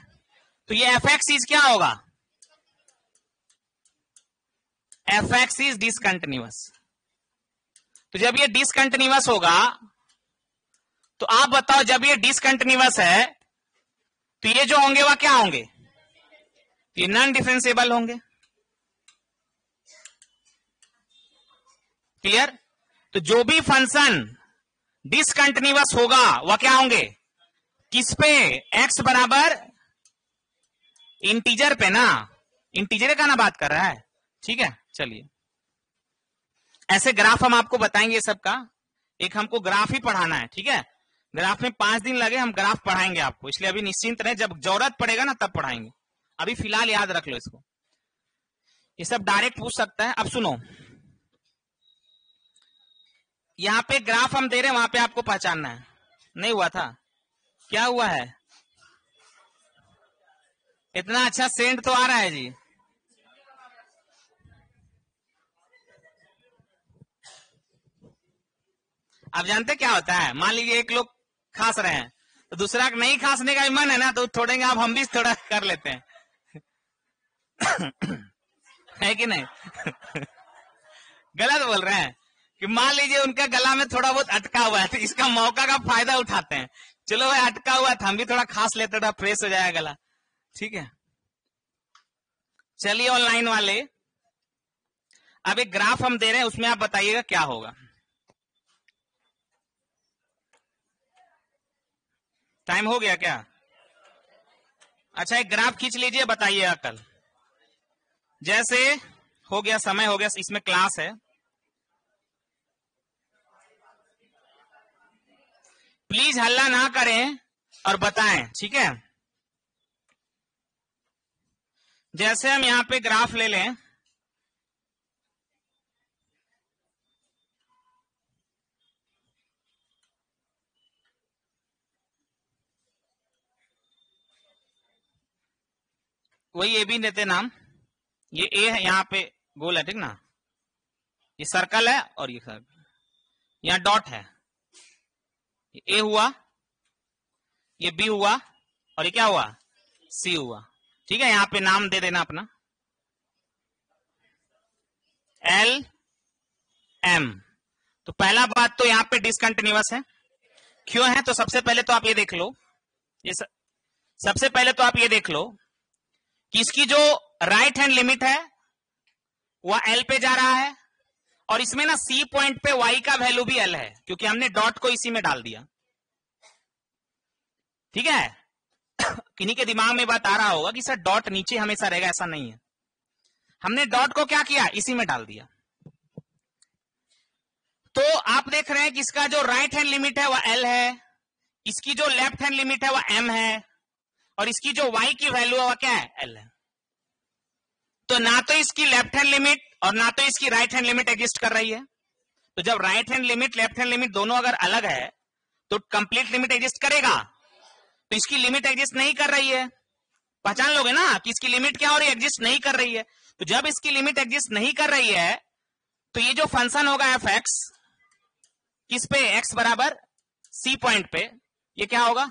तो ये एफ एक्स इज क्या होगा? F x is discontinuous. तो जब ये डिसकंटिन्यूअस होगा तो आप बताओ, जब ये डिसकंटिन्यूअस है तो ये जो होंगे वह क्या होंगे? ये नॉन डिफरेंशिएबल होंगे। क्लियर? तो जो भी फंक्शन डिसकंटिन्यूअस होगा वह क्या होंगे? किस पे? एक्स बराबर इंटीजर पे ना, इंटीजर का ना बात कर रहा है, ठीक है। चलिए, ऐसे ग्राफ हम आपको बताएंगे ये सब का, एक हमको ग्राफ ही पढ़ाना है, ठीक है। ग्राफ में 5 दिन लगे, हम ग्राफ पढ़ाएंगे आपको, इसलिए अभी निश्चिंत रहे, जब जरूरत पड़ेगा ना तब पढ़ाएंगे, अभी फिलहाल याद रख लो इसको, ये सब डायरेक्ट पूछ सकता है। अब सुनो, यहां पे ग्राफ हम दे रहे हैं, वहां पे आपको पहचानना है। नहीं हुआ था? क्या हुआ है? इतना अच्छा सेंड तो आ रहा है जी, आप जानते क्या होता है, मान लीजिए एक लोग खांस रहे हैं तो दूसरा नहीं खांसने का भी मन है ना, तो छोड़ेंगे आप, हम भी थोड़ा कर लेते हैं है कि नहीं गलत बोल रहे हैं कि मान लीजिए उनका गला में थोड़ा बहुत अटका हुआ है तो इसका मौका का फायदा उठाते हैं, चलो भाई अटका हुआ था हम भी थोड़ा खांस लेते, थोड़ा फ्रेश हो जाएगा गला, ठीक है। चलिए ऑनलाइन वाले, अब एक ग्राफ हम दे रहे हैं, उसमें आप बताइएगा क्या होगा। टाइम हो गया क्या? अच्छा एक ग्राफ खींच लीजिए, बताइएगा कल। जैसे हो गया, समय हो गया, इसमें क्लास है, प्लीज हल्ला ना करें और बताएं, ठीक है। जैसे हम यहां पे ग्राफ ले लें, वही ए बी देते नाम, ये ए है, यहां पे गोल है, ठीक ना, ये सर्कल है और ये सर्कल, यहां डॉट है, ये ए हुआ, ये बी हुआ और ये क्या हुआ, सी हुआ, ठीक है। यहां पे नाम दे देना अपना, एल एम। तो पहला बात तो यहां पे डिसकंटिन्यूअस है, क्यों है, तो सबसे पहले तो आप ये देख लो, सबसे पहले तो आप ये देख लो कि इसकी जो राइट हैंड लिमिट है वह एल पे जा रहा है, और इसमें ना सी पॉइंट पे वाई का वैल्यू भी एल है, क्योंकि हमने डॉट को इसी में डाल दिया, ठीक है। किन्हीं के दिमाग में बात आ रहा होगा कि सर डॉट नीचे हमेशा रहेगा, ऐसा नहीं है, हमने डॉट को क्या किया, इसी में डाल दिया। तो आप देख रहे हैं कि इसका जो राइट हैंड लिमिट है वह एल है, इसकी जो लेफ्ट हैंड लिमिट है वह एम है, और इसकी जो वाई की वैल्यू है वह क्या है, एल है। तो ना तो इसकी लेफ्ट हैंड लिमिट और ना तो इसकी राइट हैंड लिमिट एग्जिस्ट कर रही है। तो जब right hand limit left hand limit दोनों अगर अलग है तो कंप्लीट लिमिट एग्जिस्ट करेगा, तो इसकी लिमिट एग्जिस्ट नहीं कर रही है। पहचान लोगे ना कि इसकी लिमिट क्या हो रही है, एग्जिस्ट नहीं कर रही है। तो जब इसकी लिमिट एग्जिस्ट नहीं कर रही है तो ये जो फंक्शन होगा एफ एक्स, किस पे, एक्स बराबर सी पॉइंट पे, ये क्या होगा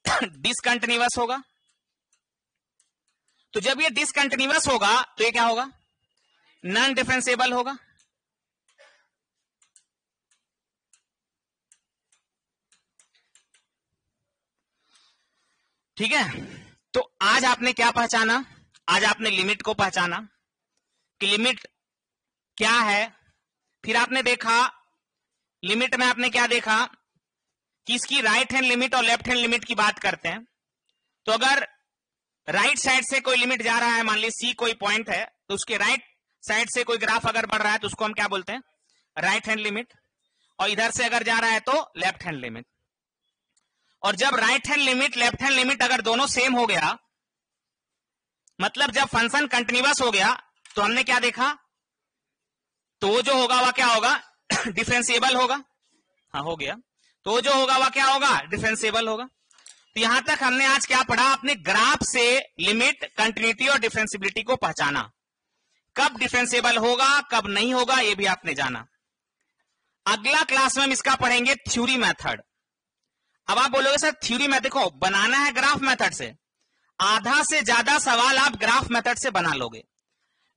डिसकंटिन्यूअस होगा। तो जब ये डिसकंटिन्यूअस होगा तो ये क्या होगा, नॉन डिफरेंशिएबल होगा। ठीक है। तो आज आपने क्या पहचाना, आज आपने लिमिट को पहचाना कि लिमिट क्या है। फिर आपने देखा लिमिट में आपने क्या देखा कि इसकी राइट हैंड लिमिट और लेफ्ट हैंड लिमिट की बात करते हैं। तो अगर राइट साइड से कोई लिमिट जा रहा है, मान ली सी कोई पॉइंट है, तो उसके राइट साइड से कोई ग्राफ अगर बढ़ रहा है तो उसको हम क्या बोलते हैं, राइट हैंड लिमिट। और इधर से अगर जा रहा है तो लेफ्ट हैंड लिमिट। और जब right hand limit left hand limit अगर दोनों सेम हो गया, मतलब जब फंक्शन कंटिन्यूअस हो गया, तो हमने क्या देखा, तो जो होगा वह क्या होगा डिफरेंशिएबल होगा। हाँ हो गया। तो जो होगा वह क्या होगा, डिफरेंशिएबल होगा। तो यहां तक हमने आज क्या पढ़ा, अपने ग्राफ से लिमिट, कंटिन्यूटी और डिफरेंशिएबिलिटी को पहचाना। कब डिफरेंशिएबल होगा कब नहीं होगा ये भी आपने जाना। अगला क्लास में हम इसका पढ़ेंगे थ्योरी मेथड। अब आप बोलोगे सर थ्योरी में देखो बनाना है ग्राफ मेथड से, आधा से ज्यादा सवाल आप ग्राफ मेथड से बना लोगे,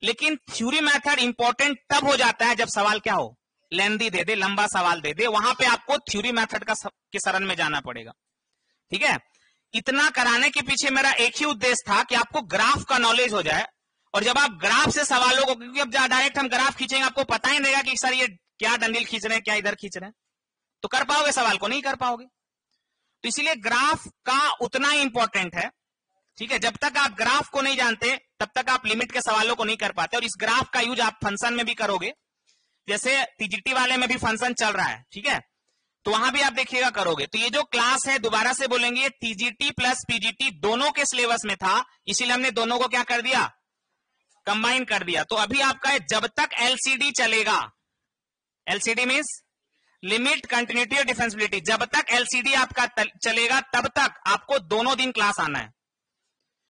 लेकिन थ्योरी मेथड इंपॉर्टेंट तब हो जाता है जब सवाल क्या हो, लेंदी दे दे, लंबा सवाल दे दे, वहां पे आपको थ्योरी मेथड के शरण में जाना पड़ेगा। ठीक है। इतना कराने के पीछे मेरा एक ही उद्देश्य था कि आपको ग्राफ का नॉलेज हो जाए। और जब आप ग्राफ से सवालों को, क्योंकि अब डायरेक्ट हम ग्राफ खींचेंगे आपको पता ही नहीं रहेगा कि सर ये क्या डंडिल खींच रहे हैं, क्या इधर खींच रहे हैं, तो कर पाओगे सवाल को, नहीं कर पाओगे। तो इसीलिए ग्राफ का उतना ही इंपॉर्टेंट है। ठीक है। जब तक आप ग्राफ को नहीं जानते तब तक आप लिमिट के सवालों को नहीं कर पाते। और इस ग्राफ का यूज आप फंक्शन में भी करोगे, जैसे टीजीटी वाले में भी फंक्शन चल रहा है, ठीक है, तो वहां भी आप देखिएगा करोगे। तो ये जो क्लास है दोबारा से बोलेंगे, टीजीटी प्लस पीजीटी दोनों के सिलेबस में था, इसीलिए हमने दोनों को क्या कर दिया, कंबाइन कर दिया। तो अभी आपका जब तक एलसीडी चलेगा, एलसीडी मींस लिमिट, कंटिन्यूटी और डिफरेंशिएबिलिटी, जब तक एलसीडी आपका चलेगा तब तक आपको दोनों दिन क्लास आना है।